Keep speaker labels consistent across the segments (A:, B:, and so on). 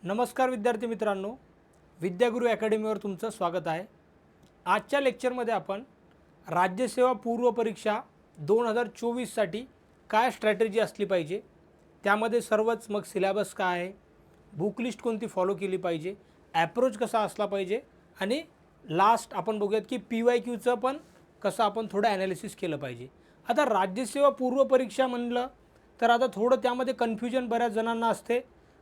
A: नमस्कार विद्यार्थी मित्रांनो, विद्यागुरु अकॅडमीवर तुमचं स्वागत आहे। आजच्या लेक्चरमध्ये आपण राज्यसेवा पूर्व परीक्षा 2024 साठी काय स्ट्रॅटेजी असली पाहिजे, त्यामध्ये सर्वच मग सिलेबस काय आहे, बुक लिस्ट कोणती फॉलो केली पाहिजे, अप्रोच कसा असला पाहिजे आणि लास्ट आपण बघूयात की PYQचं पण कसं आपण थोडं ॲनालिसिस केलं पाहिजे। आता राज्यसेवा पूर्व परीक्षा म्हणलं तर आता थोडं त्यामध्ये कन्फ्युजन बऱ्याच जणांना असते,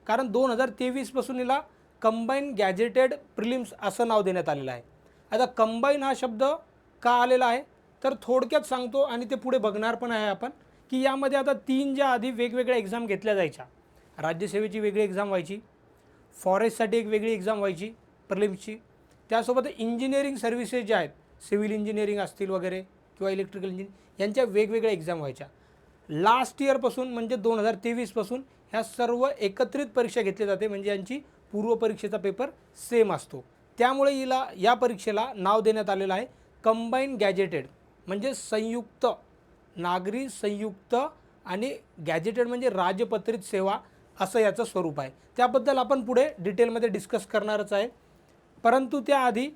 A: कारण 2023 पासून याला कंबाईन गॅजेटेड प्रिलिम्स असं नाव देण्यात आलेलं आहे। आता कंबाईन हा शब्द का आलेला आहे तर थोडक्यात सांगतो आणि ते पुढे बघणार पण आहे आपण की यामध्ये आता 3 ज्या आधी वेगवेगळ्या एक्झाम घेतल्या जायच्या, राज्यसेवेची वेगळी एक्झाम व्हायची, फॉरेस्टसाठी एक वेगळी एक्झाम व्हायची प्रिलिम्सची, त्यासोबत इंजिनिअरिंग सर्व्हिसेस ज्या आहेत, सिव्हिल इंजिनिअरिंग असतील वगैरे किंवा इलेक्ट्रिकल इंजिनिअरिंग यांच्या वेगवेगळ्या एक्झाम व्हायच्या। लास्ट इयरपासून म्हणजे 2023 पासून ह्या सर्व एकत्रित परीक्षा घेतली जाते, म्हणजे यांची पूर्व परीक्षेचा पेपर सेम असतो। त्यामुळे या परीक्षेला नाव देण्यात आलेलं आहे कंबाईन गॅजेटेड, म्हणजे संयुक्त नागरी संयुक्त आणि गॅजेटेड म्हणजे राजपत्रित सेवा असं याचं स्वरूप आहे। त्याबद्दल आपण पुढे डिटेलमध्ये डिस्कस करणारच आहे, परंतु त्याआधी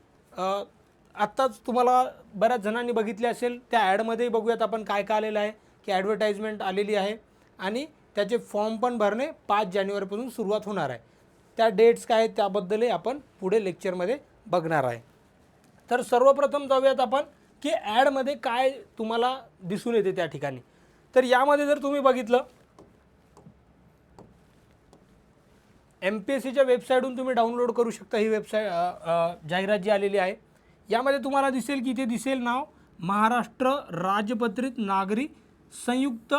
A: आत्ताच तुम्हाला बऱ्याच जणांनी बघितले असेल त्या ॲडमध्ये बघूयात आपण काय काय आलेलं आहे की ॲडव्हर्टाइजमेंट आलेली आहे आणि त्याचे फॉर्म पण भरणे 5 जानेवारीपासून सुरुवात होणार आहे। त्या डेट्स काय आहेत त्याबद्दलही आपण पुढे लेक्चरमध्ये बघणार आहे। तर सर्वप्रथम जाऊयात आपण की ॲडमध्ये काय तुम्हाला दिसून येते त्या ठिकाणी। तर यामध्ये जर तुम्ही बघितलं MPSCच्या वेबसाईटहून तुम्ही डाउनलोड करू शकता ही वेबसाईट जाहिरात जी आलेली आहे। यामध्ये तुम्हाला दिसेल की इथे दिसेल नाव महाराष्ट्र राजपत्रित नागरी संयुक्त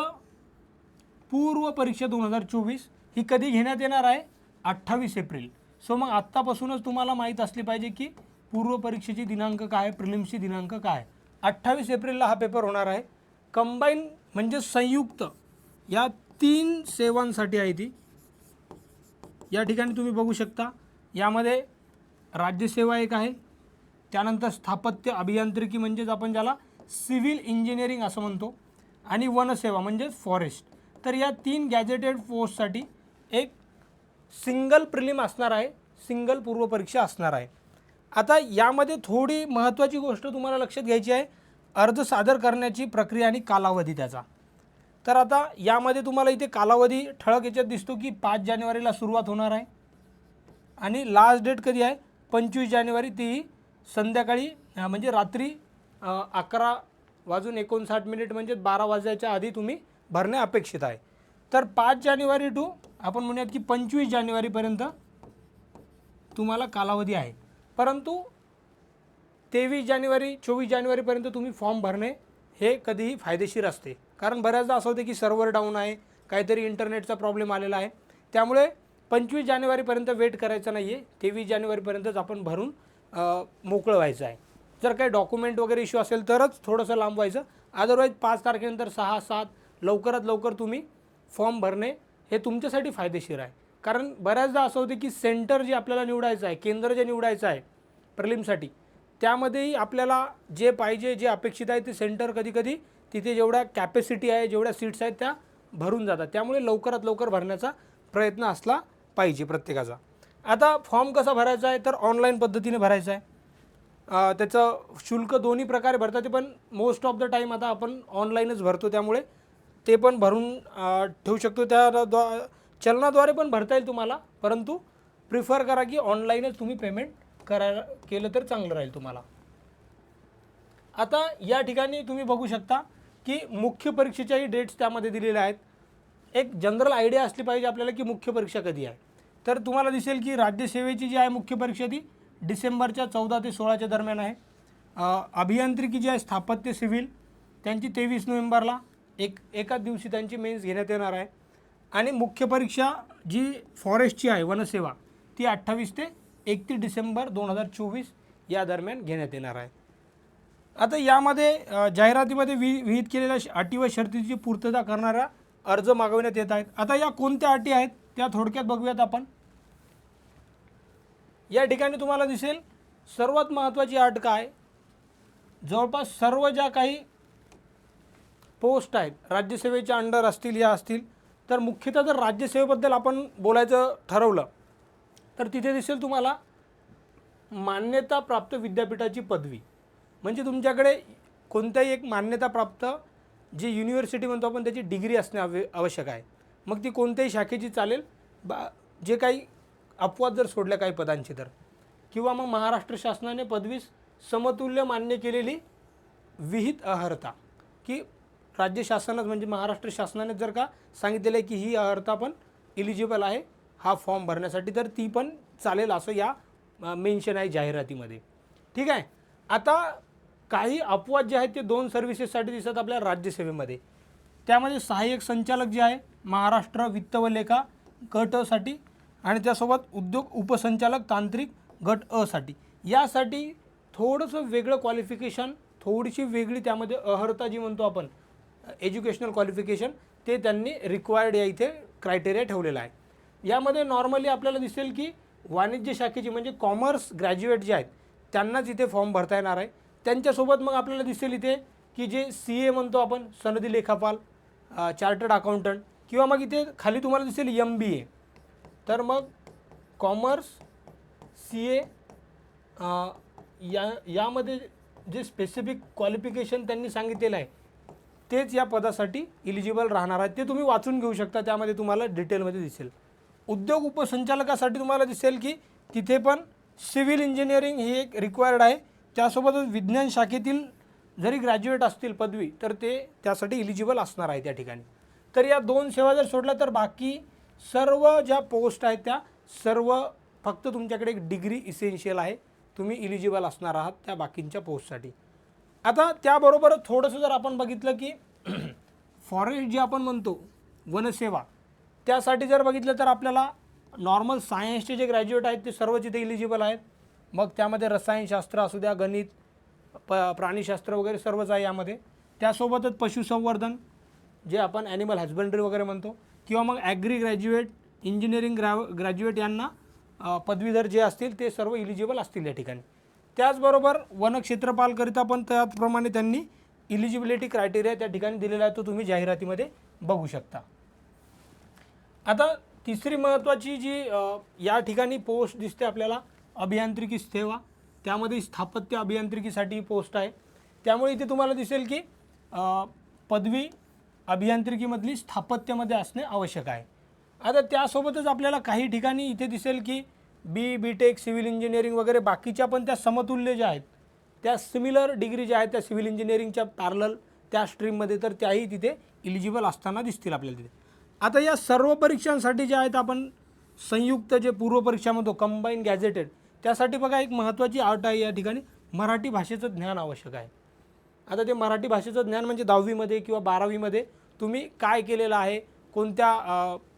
A: पूर्व परीक्षा 2024 ही कधी घेण्यात येणार आहे 28 एप्रिल। सो मग आत्तापासूनच तुम्हाला माहीत असली पाहिजे की पूर्व परीक्षेची दिनांक काय आहे, प्रिलिम्सची दिनांक काय आहे। 28 एप्रिलला हा पेपर होणार आहे। कंबाईन म्हणजे संयुक्त या 3 सेवांसाठी आहे ती। या ठिकाणी तुम्ही बघू शकता यामध्ये राज्यसेवा एक आहे, त्यानंतर स्थापत्य अभियांत्रिकी म्हणजेच आपण ज्याला सिव्हिल इंजिनिअरिंग असं म्हणतो, आणि वनसेवा म्हणजेच फॉरेस्ट। तर या 3 गॅजेटेड पोस्टसाठी एक सिंगल प्रिलिम असणार आहे, सिंगल पूर्व परीक्षा असणार आहे। आता यामध्ये थोडी महत्त्वाची गोष्ट तुम्हाला लक्षात घ्यायची आहे, अर्ज सादर करण्याची प्रक्रिया आणि कालावधी त्याचा। तर आता यामध्ये तुम्हाला इथे कालावधी ठळक याच्यात दिसतो की 5 जानेवारीला सुरुवात होणार आहे आणि लास्ट डेट कधी आहे 25 जानेवारी, ती संध्याकाळी म्हणजे रात्री 11:59 म्हणजे 12 वाजायच्या आधी तुम्ही भरणे अपेक्षित आहे। तर 5 जानेवारी टू आपण म्हणूयात की 25 जानेवारीपर्यंत तुम्हाला कालावधी आहे, परंतु 23 जानेवारी 24 जानेवारीपर्यंत तुम्ही फॉर्म भरणे हे कधीही फायदेशीर असते, कारण बऱ्याचदा असं होते की सर्व्हर डाऊन आहे, काहीतरी इंटरनेटचा प्रॉब्लेम आलेला आहे। त्यामुळे 25 जानेवारीपर्यंत वेट करायचं नाही आहे, 23 जानेवारीपर्यंतच आपण भरून मोकळं व्हायचं आहे। जर काही डॉक्युमेंट वगैरे इश्यू असेल तरच थोडंसं लांब व्हायचं, अदरवाईज 5 तारखेनंतर 6-7 लवकरात लवकर तुम्ही फॉर्म भरणे हे तुमच्यासाठी फायदेशीर आहे। कारण बऱ्याचदा असं होते की सेंटर जे आपल्याला निवडायचं आहे, केंद्र जे निवडायचं आहे प्रिलिमसाठी, त्यामध्येही आपल्याला जे पाहिजे जे अपेक्षित आहे ते सेंटर कधीकधी तिथे जेवढ्या कॅपॅसिटी आहे, जेवढ्या सीट्स आहेत त्या भरून जातात। त्यामुळे लवकरात लवकर भरण्याचा प्रयत्न असला पाहिजे प्रत्येकाचा। आता फॉर्म कसा भरायचा आहे तर ऑनलाईन पद्धतीने भरायचा आहे। त्याचं शुल्क दोन्ही प्रकारे भरतात, पण मोस्ट ऑफ द टाईम आता आपण ऑनलाईनच भरतो, त्यामुळे ते पण भरून ठेवू शकतो। त्या चलनाद्वारे पण भरता येईल तुम्हाला, परंतु प्रिफर करा की ऑनलाईनच तुम्ही पेमेंट केलं तर चांगलं राहील तुम्हाला। आता या ठिकाणी तुम्ही बघू शकता की मुख्य परीक्षेच्याही डेट्स त्यामध्ये दिलेल्या आहेत। एक जनरल आयडिया असली पाहिजे आपल्याला की मुख्य परीक्षा कधी आहे। तर तुम्हाला दिसेल की राज्यसेवेची जी आहे मुख्य परीक्षा ती डिसेंबरच्या 14 ते 16च्या दरम्यान आहे। अभियांत्रिकी जी आहे स्थापत्य सिव्हिल त्यांची 23 नोव्हेंबरला एकाच दिवशी त्यांची मेन्स घेण्यात येणार आहे, आणि मुख्य परीक्षा जी फॉरेस्टची आहे वनसेवा ती 28 ते 31 डिसेंबर 2024 या दरम्यान घेण्यात येणार आहे। आता यामध्ये जाहिरातीमध्ये विहित केलेल्या अटी व शर्तीची पूर्तता करणारा अर्ज मागवण्यात येत आहेत। आता या कोणत्या अटी आहेत त्या थोडक्यात बघूयात आपण। या ठिकाणी तुम्हाला दिसेल सर्वात महत्त्वाची अट काय, जवळपास सर्व ज्या काही पोस्ट आहेत राज्यसेवेच्या अंडर असतील या असतील, तर मुख्यतः जर राज्यसेवेबद्दल आपण बोलायचं ठरवलं तर तिथे दिसेल तुम्हाला मान्यताप्राप्त विद्यापीठाची पदवी, म्हणजे तुमच्याकडे कोणत्याही एक मान्यताप्राप्त जे युनिव्हर्सिटी म्हणतो आपण त्याची डिग्री असणे आवश्यक आहे. मग ती कोणत्याही शाखेची चालेल, जे काही अपवाद जर सोडल्या काही पदांची तर, किंवा मग महाराष्ट्र शासनाने पदवीस समतुल्य मान्य केलेली विहित अर्हता, की राज्य शासनच म्हणजे महाराष्ट्र शासनाने जर का सांगितलेलं आहे की ही अर्हता पण इलिजिबल आहे हा फॉर्म भरण्यासाठी, तर ती पण चालेल असं या मेन्शन आहे जाहिरातीमध्ये. ठीक आहे. आता काही अपवाद जे आहेत ते 2 सर्व्हिसेससाठी दिसतात आपल्या राज्यसेवेमध्ये. त्यामध्ये सहाय्यक संचालक जे आहे महाराष्ट्र वित्त व लेखा गट अ साठी, आणि त्यासोबत उद्योग उपसंचालक तांत्रिक गट अ साठी. यासाठी थोडंसं वेगळं क्वालिफिकेशन, थोडीशी वेगळी त्यामध्ये अर्हता जी म्हणतो आपण एज्युकेशनल क्वालिफिकेशन, ते त्यांनी रिक्वायर्ड या इथे क्रायटेरिया ठेवलेला आहे. यामध्ये नॉर्मली आपल्याला दिसेल की वाणिज्य शाखेची म्हणजे कॉमर्स ग्रॅज्युएट जे आहेत त्यांनाच इथे फॉर्म भरता येणार आहे. त्यांच्यासोबत मग आपल्याला दिसेल इथे की जे CA म्हणतो आपण सनदी लेखापाल, चार्टर्ड अकाउंटंट, किंवा मग इथे खाली तुम्हाला दिसेल MBA. तर मग कॉमर्स CA यामध्ये जे स्पेसिफिक क्वालिफिकेशन त्यांनी सांगितलेलं आहे तेच या पदासाठी इलिजिबल राहणार आहे. ते तुम्ही वाचून घेऊ शकता, त्यामध्ये तुम्हाला डिटेलमध्ये दिसेल. उद्योग उपसंचालकासाठी तुम्हाला दिसेल की तिथे पण सिव्हिल इंजिनिअरिंग ही एक रिक्वायर्ड आहे. त्यासोबतच विज्ञान शाखेतील जरी ग्रॅज्युएट असतील पदवी तर ते त्यासाठी इलिजिबल असणार आहे त्या ठिकाणी. तर या 2 सेवा जर सोडल्या तर बाकी सर्व ज्या पोस्ट आहेत त्या सर्व फक्त तुमच्याकडे एक डिग्री इसेन्शियल आहे, तुम्ही इलिजिबल असणार आहात त्या बाकींच्या पोस्टसाठी. आता त्याबरोबर थोडंसं जर आपण बघितलं की फॉरेस्ट जे आपण म्हणतो वनसेवा, त्यासाठी जर बघितलं तर आपल्याला नॉर्मल सायन्सचे जे ग्रॅज्युएट आहेत ते सर्वच इथे इलिजिबल आहेत. मग त्यामध्ये रसायनशास्त्र असू द्या, गणित, प्राणीशास्त्र वगैरे सर्वच आहे यामध्ये. त्यासोबतच पशुसंवर्धन जे आपण ॲनिमल हजबंड्री वगैरे म्हणतो, किंवा मग ॲग्री ग्रॅज्युएट, इंजिनिअरिंग ग्रॅज्युएट यांना पदवीधर जे असतील ते सर्व इलिजिबल असतील या ठिकाणी. त्याचबरोबर वनक्षेत्रपालकरिता पण त्याचप्रमाणे त्यांनी इलिजिबिलिटी क्रायटेरिया त्या ठिकाणी दिलेला आहे, तो तुम्ही जाहिरातीमध्ये बघू शकता. आता तिसरी महत्त्वाची जी या ठिकाणी पोस्ट दिसते आपल्याला अभियांत्रिकी सेवा, त्यामध्ये स्थापत्य अभियांत्रिकीसाठी पोस्ट आहे. त्यामुळे इथे तुम्हाला दिसेल की पदवी अभियांत्रिकीमधली स्थापत्यामध्ये असणे आवश्यक आहे. आता त्यासोबतच आपल्याला काही ठिकाणी इथे दिसेल की BTech सिव्हिल इंजिनिअरिंग वगैरे बाकीच्या पण त्या समतुल्य ज्या आहेत त्या सिमिलर डिग्री ज्या आहेत त्या सिव्हिल इंजिनिअरिंगच्या पॅरलल त्या स्ट्रीममध्ये, तर त्याही तिथे इलिजिबल असताना दिसतील आपल्याला तिथे. आता या सर्व परीक्षांसाठी ज्या आहेत आपण संयुक्त जे पूर्वपरीक्षा म्हणतो कंबाईन गॅझेटेड, त्यासाठी बघा एक महत्त्वाची अट आहे या ठिकाणी, मराठी भाषेचं ज्ञान आवश्यक आहे. आता ते मराठी भाषेचं ज्ञान म्हणजे 10वीमध्ये किंवा 12वीमध्ये तुम्ही काय केलेलं आहे, कोणत्या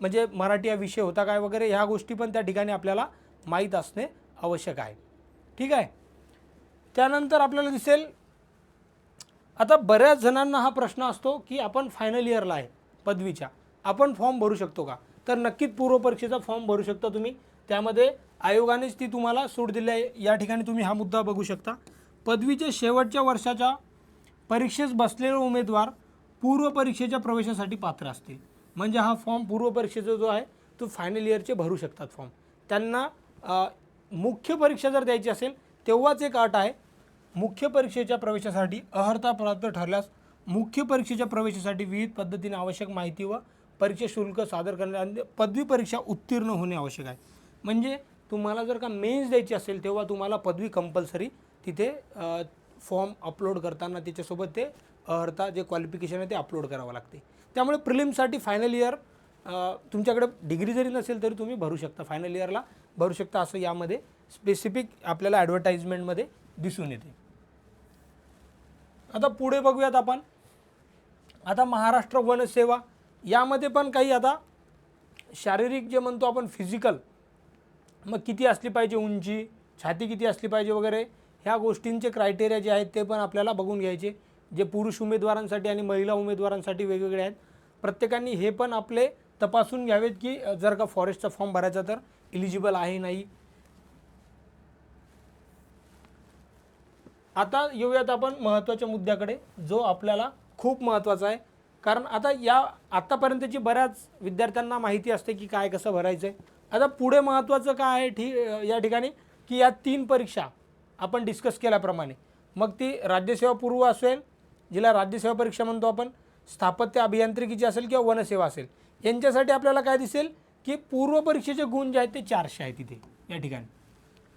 A: म्हणजे मराठी हा विषय होता काय वगैरे, ह्या गोष्टी पण त्या ठिकाणी आपल्याला माहीत असणे आवश्यक आहे. ठीक आहे. त्यानंतर आपल्याला दिसेल आता बऱ्याच जणांना हा प्रश्न असतो की आपण फायनल इयरला आहे पदवीच्या, आपण फॉर्म भरू शकतो का? तर नक्कीच पूर्वपरीक्षेचा फॉर्म भरू शकता तुम्ही. त्यामध्ये आयोगानेच ती तुम्हाला सूट दिली आहे. या ठिकाणी तुम्ही हा मुद्दा बघू शकता. पदवीच्या शेवटच्या वर्षाच्या परीक्षेस बसलेले उमेदवार पूर्वपरीक्षेच्या प्रवेशासाठी पात्र असतील. म्हणजे हा फॉर्म पूर्वपरीक्षेचा जो आहे तो फायनल इयरचे भरू शकतात फॉर्म. त्यांना मुख्य परीक्षा जर द्यायची असेल तेव्हाच एक अट आहे, मुख्य परीक्षेच्या प्रवेशासाठी अर्हता प्राप्त ठरल्यास मुख्य परीक्षेच्या प्रवेशासाठी विविध पद्धतीने आवश्यक माहिती व परीक्षा शुल्क सादर करणे, पदवी परीक्षा उत्तीर्ण होणे आवश्यक आहे. म्हणजे तुम्हाला जर का मेन्स द्यायची असेल तेव्हा तुम्हाला पदवी कंपल्सरी तिथे फॉर्म अपलोड करताना त्याच्यासोबत ते अर्हता जे क्वालिफिकेशन आहे ते अपलोड करावं लागते. त्यामुळे प्रिलिम्ससाठी फायनल इयर तुमच्याकडे डिग्री जरी नसेल तरी तुम्ही भरू शकता, फायनल इयरला भरू शकता, असं यामध्ये स्पेसिफिक आपल्याला ॲडव्हर्टाइजमेंटमध्ये दिसून येते. आता पुढे बघूयात आपण. आता महाराष्ट्र वनसेवा यामध्ये पण काही आता शारीरिक जे म्हणतो आपण फिजिकल, मग किती असली पाहिजे उंची, छाती किती असली पाहिजे वगैरे, ह्या गोष्टींचे क्रायटेरिया जे आहेत ते पण आपल्याला बघून घ्यायचे. जे पुरुष उमेदवारांसाठी आणि महिला उमेदवारांसाठी वेगवेगळे आहेत. प्रत्येकाने हे पण आपले तपासून घ्यावेत की जर का फॉरेस्टचा फॉर्म भरायचा तर इलिजिबल आहे नाही. आता येऊयात आपण महत्त्वाच्या मुद्द्याकडे जो आपल्याला खूप महत्त्वाचा आहे. कारण आता आत्तापर्यंतची बऱ्याच विद्यार्थ्यांना माहिती असते की काय कसं भरायचं आहे, आता पुढे महत्त्वाचं काय आहे या ठिकाणी की या 3 परीक्षा आपण डिस्कस केल्याप्रमाणे, मग ती राज्यसेवा पूर्व असेल, जिला राज्यसेवा परीक्षा म्हणतो आपण, स्थापत्य अभियांत्रिकीची असेल किंवा वनसेवा असेल, यांच्यासाठी आपल्याला काय दिसेल की पूर्व परीक्षेचे गुण जे आहेत ते 400 आहेत तिथे या ठिकाणी.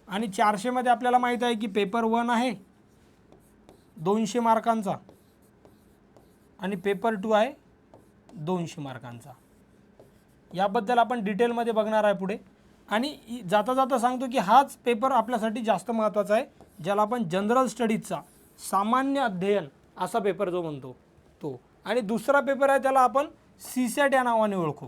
A: आणि 400 मध्ये आपल्याला माहीत आहे की पेपर 1 आहे 200 मार्कांचा आणि पेपर 2 आहे 200 मार्कांचा. याबद्दल आपण डिटेलमध्ये बघणार आहे पुढे. आणि जाता जाता सांगतो की हाच पेपर आपल्यासाठी जास्त महत्त्वाचा आहे, ज्याला आपण जनरल स्टडीजचा सामान्य अध्ययन असा पेपर जो म्हणतो तो. आणि दुसरा पेपर आहे त्याला आपण सीसॅट या नावाने ओळखू,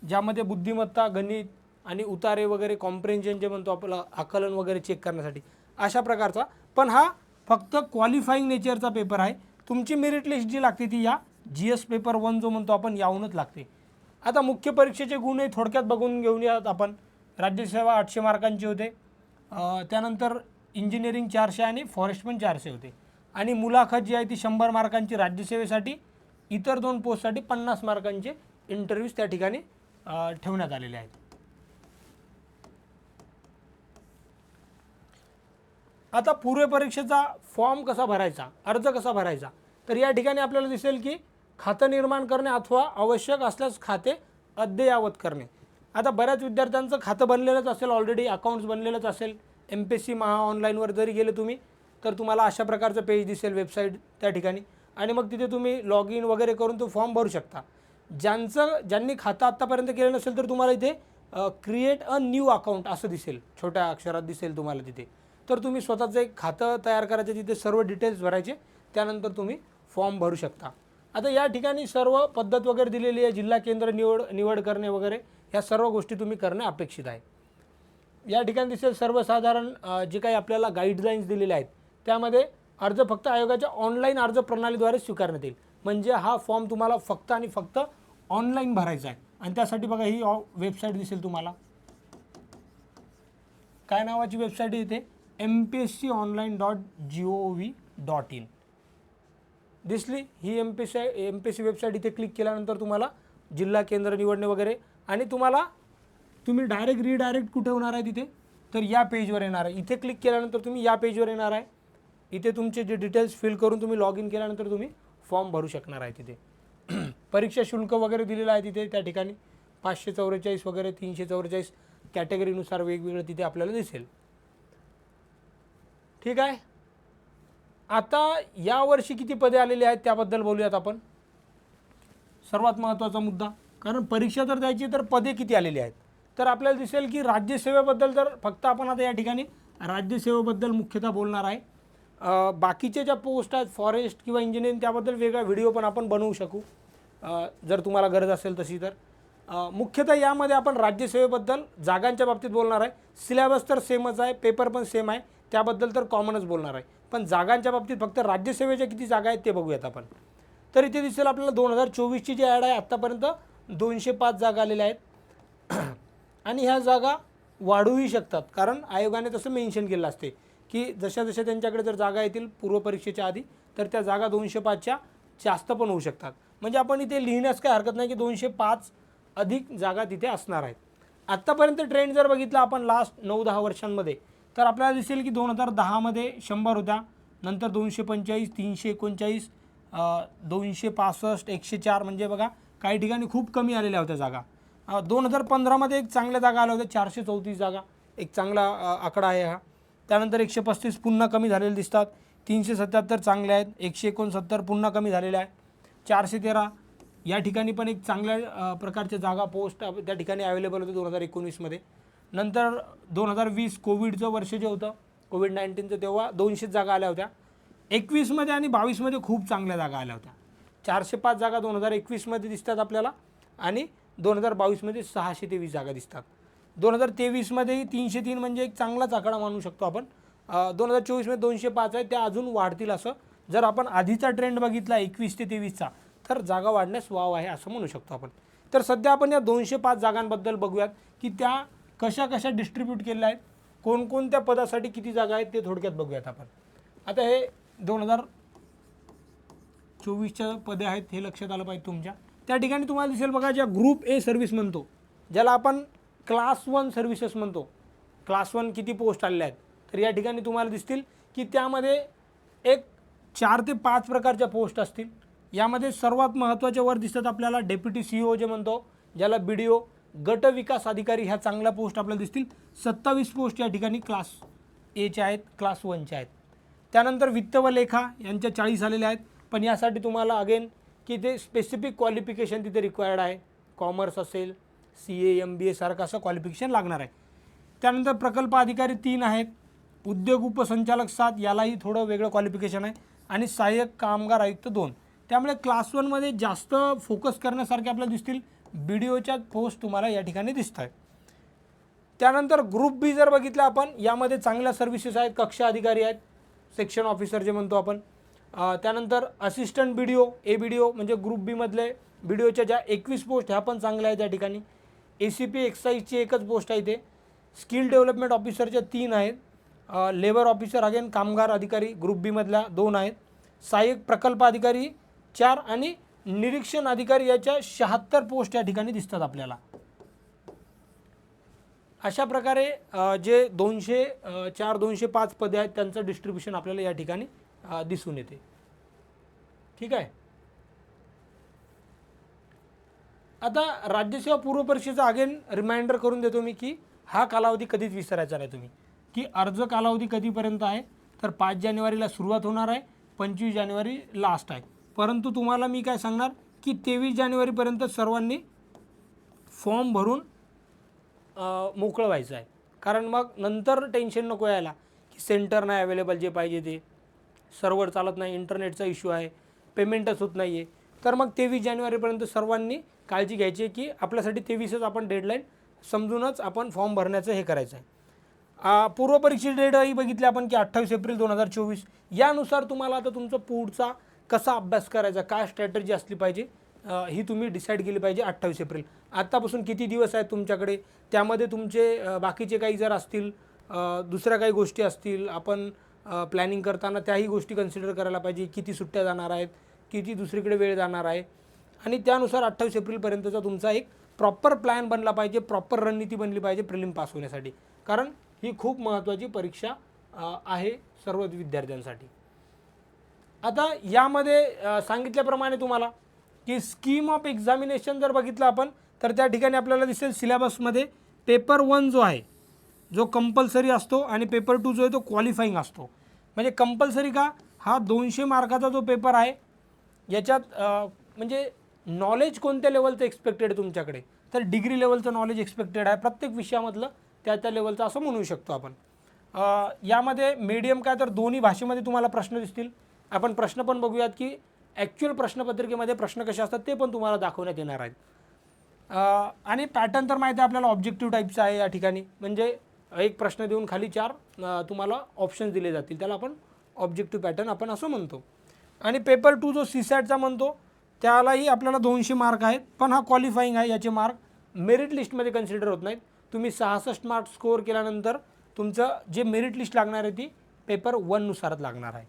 A: ज्यामध्ये बुद्धिमत्ता, गणित आणि उतारे वगैरे, कॉम्प्रेन्शन जे म्हणतो आपलं आकलन वगैरे चेक करण्यासाठी अशा प्रकारचा. पण हा फक्त क्वालिफाईंग नेचरचा पेपर आहे. तुमची मेरिट लिस्ट जी लागते ती या GS पेपर 1 जो म्हणतो आपण याहूनच लागते. आता मुख्य परीक्षेचे गुण थोडक्यात बघून घेऊयात आपण. राज्यसेवा 800 मार्कांचे होते, त्यानंतर इंजिनिअरिंग 400 आणि फॉरेस्ट पण 400 होते. आणि मुलाखत जी आहे ती 100 मार्कांची राज्यसेवेसाठी, इतर 2 पोस्टसाठी 50 मार्कांचे इंटरव्ह्यूज त्या ठिकाणी ठेवण्यात आलेले आहेत. आता पूर्व परीक्षेचा फॉर्म कसा भरायचा, अर्ज कसा भरायचा, तर या ठिकाणी आपल्याला दिसेल की खातं निर्माण करणे अथवा आवश्यक असल्यास खाते अद्ययावत करणे. आता बऱ्याच विद्यार्थ्यांचं खातं बनलेलंच असेल, ऑलरेडी अकाउंट्स बनलेलंच असेल. MPSC महा ऑनलाईनवर जरी गेले तुम्ही तर तुम्हाला अशा प्रकारचं पेज दिसेल वेबसाईट त्या ठिकाणी. आणि मग तिथे तुम्ही लॉग इन वगैरे करून तो फॉर्म भरू शकता. ज्यांनी खातं आत्तापर्यंत केलं नसेल तर तुम्हाला इथे क्रिएट अ न्यू अकाउंट असं दिसेल, छोट्या अक्षरात दिसेल तुम्हाला तिथे. तर तुम्ही स्वतःचं एक खातं तयार करायचं, तिथे सर्व डिटेल्स भरायचे, त्यानंतर तुम्ही फॉर्म भरू शकता. आता या ठिकाणी सर्व पद्धत वगैरे दिलेली आहे, जिल्हा केंद्र निवड करणे वगैरे, ह्या सर्व गोष्टी तुम्ही करणे अपेक्षित आहे. या ठिकाणी दिसेल सर्वसाधारण जे काही आपल्याला गाईडलाईन्स दिलेले आहेत त्यामध्ये अर्ज फक्त आयोगाच्या ऑनलाईन अर्ज प्रणालीद्वारे स्वीकारण्यात येईल. म्हणजे हा फॉर्म तुम्हाला फक्त आणि फक्त ऑनलाईन भरायचा आहे. आणि त्यासाठी बघा ही वेबसाईट दिसेल तुम्हाला, काय नावाची वेबसाईट आहे इथे, mpsconline.gov.in दिसली ही MPSC वेबसाईट. इथे क्लिक केल्यानंतर तुम्हाला जिल्हा केंद्र निवडणे वगैरे, आणि तुम्ही डायरेक्ट रिडायरेक्ट कुठे होणार आहे तिथे, तर या पेजवर येणार आहे. इथे क्लिक केल्यानंतर तुम्ही या पेजवर येणार आहे. इथे तुमचे जे डिटेल्स फिल करून तुम्ही लॉग इन केल्यानंतर तुम्ही फॉर्म भरू शकणार आहे. तिथे परीक्षा शुल्क वगैरे दिलेलं आहे तिथे त्या ठिकाणी 544 वगैरे 344 कॅटेगरीनुसार वेगवेगळं तिथे आपल्याला दिसेल. ठीक आहे. आता यावर्षी किती पदे आलेली आहेत त्याबद्दल बोलूयात आपण. सर्वात महत्त्वाचा मुद्दा, कारण परीक्षा जर द्यायची तर पदे किती आलेली आहेत. तर आपल्याला दिसेल की राज्यसेवेबद्दल तर फक्त आपण आता या ठिकाणी राज्यसेवेबद्दल मुख्यतः बोलणार आहे. बाकीचे ज्या पोस्ट आहेत फॉरेस्ट किंवा इंजिनिअरिंग त्याबद्दल वेगळा व्हिडिओ पण आपण बनवू शकू जर तुम्हाला गरज असेल तशी. तर मुख्यतः यामध्ये आपण राज्यसेवेबद्दल जागांच्या बाबतीत बोलणार आहे. सिलेबस तर सेमच आहे, पेपर पण सेम आहे, त्याबद्दल तर कॉमनच बोलणार आहे. पण जागांच्या बाबतीत फक्त राज्यसेवेच्या किती जागा आहेत ते बघूयात आपण. तर इथे दिसेल आपल्याला 2024ची जी ॲड आहे आत्तापर्यंत 205 जागा आलेल्या आहेत. आणि ह्या जागा वाढूही शकतात, कारण आयोगाने तसं मेन्शन केलं असते की जशा जशा त्यांच्याकडे जर जागा येतील पूर्व परीक्षेच्या आधी तर त्या जागा 205च्या जास्त पण होऊ शकतात. म्हणजे आपण इथे लिहिण्यास काय हरकत नाही की 205 अधिक जागा तिथे असणार आहेत. आत्तापर्यंत ट्रेंड जर बघितला आपण लास्ट 9-10 वर्षांमध्ये तर आपल्याला दिसेल की 2010मध्ये 100 होत्या, नंतर 245, 339, 265, 104, म्हणजे बघा काही ठिकाणी खूप कमी आलेल्या होत्या जागा. 2015मध्ये एक चांगल्या जागा आल्या होत्या 434 जागा, एक चांगला आकडा आहे हा. त्यानंतर 135 पुन्हा कमी झालेले दिसतात, 377 चांगले आहेत, 169 पुन्हा कमी झालेले आहे, 413 या ठिकाणी पण एक चांगल्या प्रकारच्या जागा पोस्ट त्या ठिकाणी अवेलेबल होते 2019मध्ये. नंतर 2020 कोविडचं वर्ष जे होतं कोविड-19चं तेव्हा 200 जागा आल्या होत्या. 21मध्ये आणि 22मध्ये खूप चांगल्या जागा आल्या होत्या. 405 जागा 2021मध्ये दिसतात आपल्याला आणि 2022मध्ये 623 जागा दिसतात. 2023मध्येही 303 म्हणजे एक चांगलाच आकडा मानू शकतो आपण. 2024मध्ये 205 आहे, त्या अजून वाढतील असं. जर आपण आधीचा ट्रेंड बघितला 21 ते 23चा तर जागा वाढण्यास वाव आहे असं म्हणू शकतो आपण. तर सध्या आपण या 205 जागांबद्दल बघूयात की त्या कशा कशा डिस्ट्रीब्यूट केलेल्या आहेत, कोणकोणत्या पदासाठी किती जागा आहेत ते थोडक्यात बघूयात आपण. आता हे 2024च्या पदे आहेत हे लक्षात आलं पाहिजे तुमच्या. त्या ठिकाणी तुम्हाला दिसेल बघा ज्या ग्रुप ए सर्व्हिस म्हणतो ज्याला आपण क्लास 1 सर्व्हिसेस म्हणतो. क्लास 1 किती पोस्ट आलेल्या आहेत, तर या ठिकाणी तुम्हाला दिसतील की त्यामध्ये एक 4 ते 5 प्रकारच्या पोस्ट असतील. यामध्ये सर्वात महत्त्वाच्या वर दिसतात आपल्याला डेप्युटी CEO जे म्हणतो, ज्याला BDO गट विकास अधिकारी ह्या चांगल्या पोस्ट आपल्याला दिसतील. 27 पोस्ट या ठिकाणी क्लास Aच्या आहेत, क्लास 1च्या आहेत. त्यानंतर वित्त व लेखा यांच्या 40 आलेल्या आहेत. पण यासाठी तुम्हाला अगेन की ते स्पेसिफिक क्वालिफिकेशन तिथे रिक्वायर्ड आहे. कॉमर्स असेल, CA MBA सारखं असं क्वालिफिकेशन लागणार आहे. त्यानंतर प्रकल्प अधिकारी 3 आहेत. उद्योग उपसंचालक 7, यालाही थोडं वेगळं क्वालिफिकेशन आहे. आणि सहाय्यक कामगार आयुक्त 2. त्यामुळे क्लास 1मध्ये जास्त फोकस करण्यासारखे आपल्याला दिसतील BDOच्या पोस्ट तुम्हाला या ठिकाणी दिसत आहेत. त्यानंतर ग्रुप बी जर बघितलं आपण, यामध्ये चांगल्या सर्व्हिसेस आहेत. कक्षा अधिकारी आहेत, सेक्शन ऑफिसर जे म्हणतो आपण. त्यानंतर असिस्टंट BDO ABDO म्हणजे ग्रुप बीमधले BDOच्या ज्या 21 पोस्ट ह्या पण चांगल्या आहेत त्या ठिकाणी. ACP एक्साईजची एकच पोस्ट आहे इथे. स्किल डेव्हलपमेंट ऑफिसरच्या 3 आहेत. लेबर ऑफिसर अगेन कामगार अधिकारी ग्रुप बीमधल्या 2 आहेत. सहाय्यक प्रकल्प अधिकारी 4 आणि निरीक्षण अधिकारी याच्या 76 पोस्ट या ठिकाणी दिसतात आपल्याला. अशा प्रकारे जे 204 205 पदे आहेत त्यांचं डिस्ट्रीब्युशन आपल्याला या ठिकाणी दिसून येते. ठीक आहे. आता राज्यसेवा पूर्व परीक्षेचा अगेन रिमाइंडर करून देतो मी की हा कालावधी कधीच विसरायचा नाही तुम्ही, की अर्ज कालावधी कधीपर्यंत आहे, तर 5 जानेवारीला सुरुवात होणार आहे, 25 जानेवारी लास्ट आहे. परंतु तुम्हाला मी काय सांगणार की 23 जानेवारीपर्यंत सर्वांनी फॉर्म भरून मोकळं व्हायचं आहे. कारण मग नंतर टेन्शन नको यायला की सेंटर नाही अवेलेबल जे पाहिजे ते, सर्व्हर चालत नाही, इंटरनेटचा इश्यू आहे, पेमेंटच होत नाही आहे. तर मग 23 जानेवारीपर्यंत सर्वांनी काळजी घ्यायची की आपल्यासाठी 23च आपण डेडलाईन समजूनच आपण फॉर्म भरण्याचं हे करायचं आहे. पूर्व परीक्षेची डेटही बघितली आपण की 28 एप्रिल 2024. यानुसार तुम्हाला आता तुमचा पुढचा कसा अभ्यास करायचा, काय स्ट्रॅटर्जी असली पाहिजे ही तुम्ही डिसाईड केली पाहिजे. 28 एप्रिल आत्तापासून किती दिवस आहेत तुमच्याकडे, त्यामध्ये तुमचे बाकीचे काही जर असतील दुसऱ्या काही गोष्टी असतील, आपण प्लॅनिंग करताना त्याही गोष्टी कन्सिडर करायला पाहिजे. किती सुट्ट्या जाणार आहेत, किती दुसरीकडे वेळ जाणार आहे, आणि त्यानुसार 28 एप्रिलपर्यंतचा तुमचा एक प्रॉपर प्लॅन बनला पाहिजे, प्रॉपर रणनीती बनली पाहिजे प्रिलिम पास होण्यासाठी. कारण ही खूप महत्त्वाची परीक्षा आहे सर्व विद्यार्थ्यांसाठी. आता यामध्ये सांगितल्याप्रमाणे तुम्हाला की स्कीम ऑफ एक्झामिनेशन जर बघितलं आपण, तर त्या ठिकाणी आपल्याला दिसेल सिलेबसमध्ये पेपर 1 जो आहे जो कंपल्सरी असतो आणि पेपर 2 जो आहे तो क्वालिफाईंग असतो. म्हणजे कंपल्सरी का, हा 200 मार्काचा जो पेपर आहे याच्यात म्हणजे नॉलेज कोणत्या लेवलचं एक्सपेक्टेड आहे तुमच्याकडे, तर डिग्री लेवलचं नॉलेज एक्सपेक्टेड आहे प्रत्येक विषयामधलं, त्या लेवलचं असं म्हणू शकतो आपण. यामध्ये मीडियम काय, तर दोन्ही भाषेमध्ये तुम्हाला प्रश्न दिसतील. आपण प्रश्न पण बघूयात की ॲक्च्युअल प्रश्नपत्रिकेमध्ये प्रश्न कसे असतात ते पण तुम्हाला दाखवण्यात येणार आहेत. आणि पॅटर्न तर माहिती आहे आपल्याला ऑब्जेक्टिव्ह टाईपचा आहे या ठिकाणी. म्हणजे एक प्रश्न देऊन खाली 4 तुम्हाला ऑप्शन्स दिले जातील, त्याला आपण ऑब्जेक्टिव्ह पॅटर्न आपण असं म्हणतो. आणि पेपर 2 जो CSATचा म्हणतो त्यालाही आपल्याला 200 मार्क आहेत, पण हा क्वालिफाईंग आहे. याचे मार्क मेरिट लिस्टमध्ये कन्सिडर होत नाहीत. तुम्ही 66 मार्क स्कोअर केल्यानंतर तुमचं जे मेरिट लिस्ट लागणार आहे ती पेपर 1 नुसारच लागणार आहे.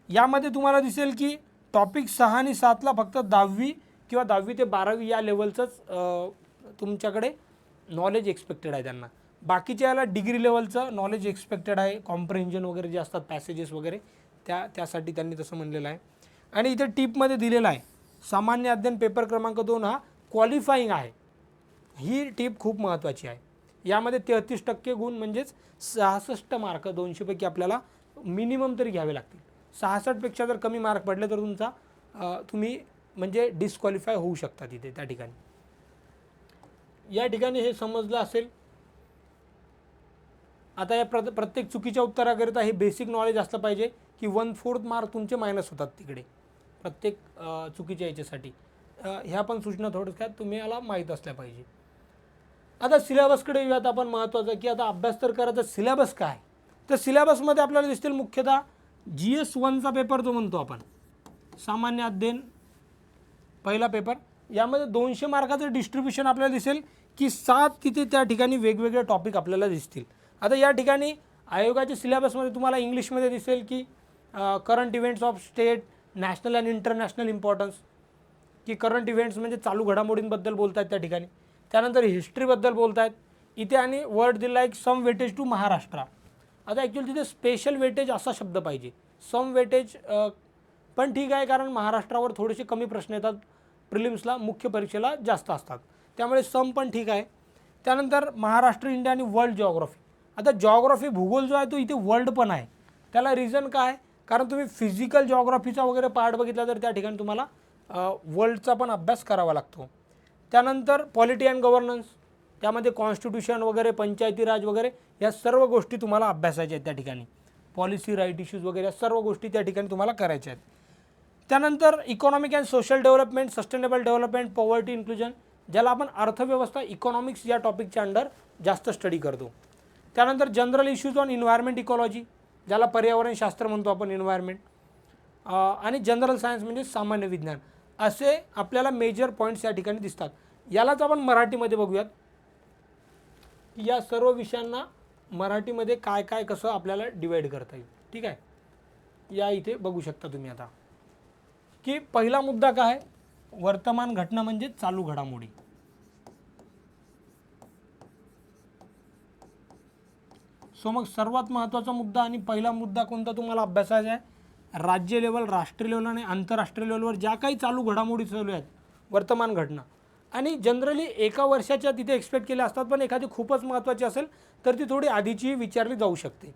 A: यामध्ये तुम्हाला दिसेल की टॉपिक 6 आणि 7ला फक्त 10वी किंवा 10वी ते 12वी या लेवलचंच तुमच्याकडे नॉलेज एक्सपेक्टेड आहे त्यांना. बाकीच्या याला डिग्री लेवलचं नॉलेज एक्सपेक्टेड आहे. कॉम्प्रिहेन्शन वगैरे जे असतात पॅसेजेस वगैरे त्यासाठी त्यांनी तसं म्हणलेलं आहे. आणि इथे टिपमध्ये दिलेलं आहे सामान्य अध्ययन पेपर क्रमांक 2 हा क्वालिफाईंग आहे. ही टिप खूप महत्त्वाची आहे. यामध्ये 33% गुण म्हणजेच 66 मार्क 200 पैकी आपल्याला मिनिमम तरी घ्यावे लागतील. 66पेक्षा जर कमी मार्क पडले तर तुम्ही म्हणजे डिस्क्वालिफाय होऊ शकता तिथे त्या ठिकाणी. या ठिकाणी हे समजलं असेल. आता या प्रत्येक चुकीच्या उत्तराकरिता हे बेसिक नॉलेज असलं पाहिजे की 1/4 मार्क तुमचे मायनस होतात तिकडे प्रत्येक चुकीच्या याच्यासाठी. ह्या पण सूचना थोडक्यात तुम्हाला माहीत असल्या पाहिजे. आता सिलेबसकडे येऊयात आपण. महत्त्वाचं की आता अभ्यास तर करायचा, सिलेबस काय, तर सिलेबसमध्ये आपल्याला दिसतील मुख्यतः GS1चा पेपर जो म्हणतो आपण सामान्य अध्ययन पहिला पेपर, यामध्ये 200 मार्काचं डिस्ट्रीब्युशन आपल्याला दिसेल की 7 तिथे त्या ठिकाणी वेगवेगळे टॉपिक आपल्याला दिसतील. आता या ठिकाणी आयोगाच्या सिलेबसमध्ये तुम्हाला इंग्लिशमध्ये दिसेल की current events of state, national and international importance, की करंट इव्हेंट्स म्हणजे चालू घडामोडींबद्दल बोलतात त्या ठिकाणी. त्यानंतर हिस्ट्रीबद्दल बोलत आहेत इथे आणि वर्ड दिला आहे सम वेटेज टू महाराष्ट्र. आता ॲक्च्युली तिथे स्पेशल वेटेज असा शब्द पाहिजे. सम वेटेज पण ठीक आहे, कारण महाराष्ट्रावर थोडेसे कमी प्रश्न येतात प्रिलिम्सला, मुख्य परीक्षेला जास्त असतात, त्यामुळे सम पण ठीक आहे. त्यानंतर महाराष्ट्र, इंडिया आणि वर्ल्ड जिओग्राफी. आता जिओग्राफी भूगोल जो आहे तो इथे वर्ल्ड पण आहे. त्याला रिझन काय, कारण तुम्ही फिजिकल जिओग्राफीचा वगैरे पार्ट बघितला तर त्या ठिकाणी तुम्हाला वर्ल्डचा पण अभ्यास करावा लागतो. त्यानंतर पॉलिटी अँड गव्हर्नन्स, त्यामध्ये कॉन्स्टिट्यूशन वगैरे, पंचायती राज वगैरे या सर्व गोष्टी तुम्हाला अभ्यासायच्या आहेत त्या ठिकाणी. पॉलिसी राईट इश्यूज वगैरे या सर्व गोष्टी त्या ठिकाणी तुम्हाला करायच्या आहेत. त्यानंतर economic and social development, sustainable development, poverty inclusion, ज्याला आपण अर्थव्यवस्था इकॉनॉमिक्स या टॉपिकच्या अंडर जास्त स्टडी करतो. त्यानंतर general issues on environment ecology, ज्याला पर्यावरणशास्त्र म्हणतो आपण, इन्व्हायरमेंट, आणि जनरल सायन्स म्हणजे सामान्य विज्ञान, असे आपल्याला मेजर पॉईंट्स या ठिकाणी दिसतात. यालाच आपण मराठीमध्ये बघूयात की या सर्व विषयांना मराठीमध्ये काय काय कसं आपल्याला डिवाईड करता येईल. ठीक आहे, या इथे बघू शकता तुम्ही आता की पहिला मुद्दा काय, वर्तमान घटना म्हणजे चालू घडामोडी. सो मग सर्वात महत्त्वाचा मुद्दा आणि पहिला मुद्दा कोणता तुम्हाला अभ्यासायचा आहे, राज्य लेवल, राष्ट्रीय लेवल आणि आंतरराष्ट्रीय लेवलवर ज्या काही चालू घडामोडी चालू आहेत वर्तमान घटना, आणि जनरली एका वर्षाच्या तिथे एक्सपेक्ट केल्या असतात, पण एखादी खूपच महत्त्वाची असेल तर ती थोडी आधीची विचारली जाऊ शकते.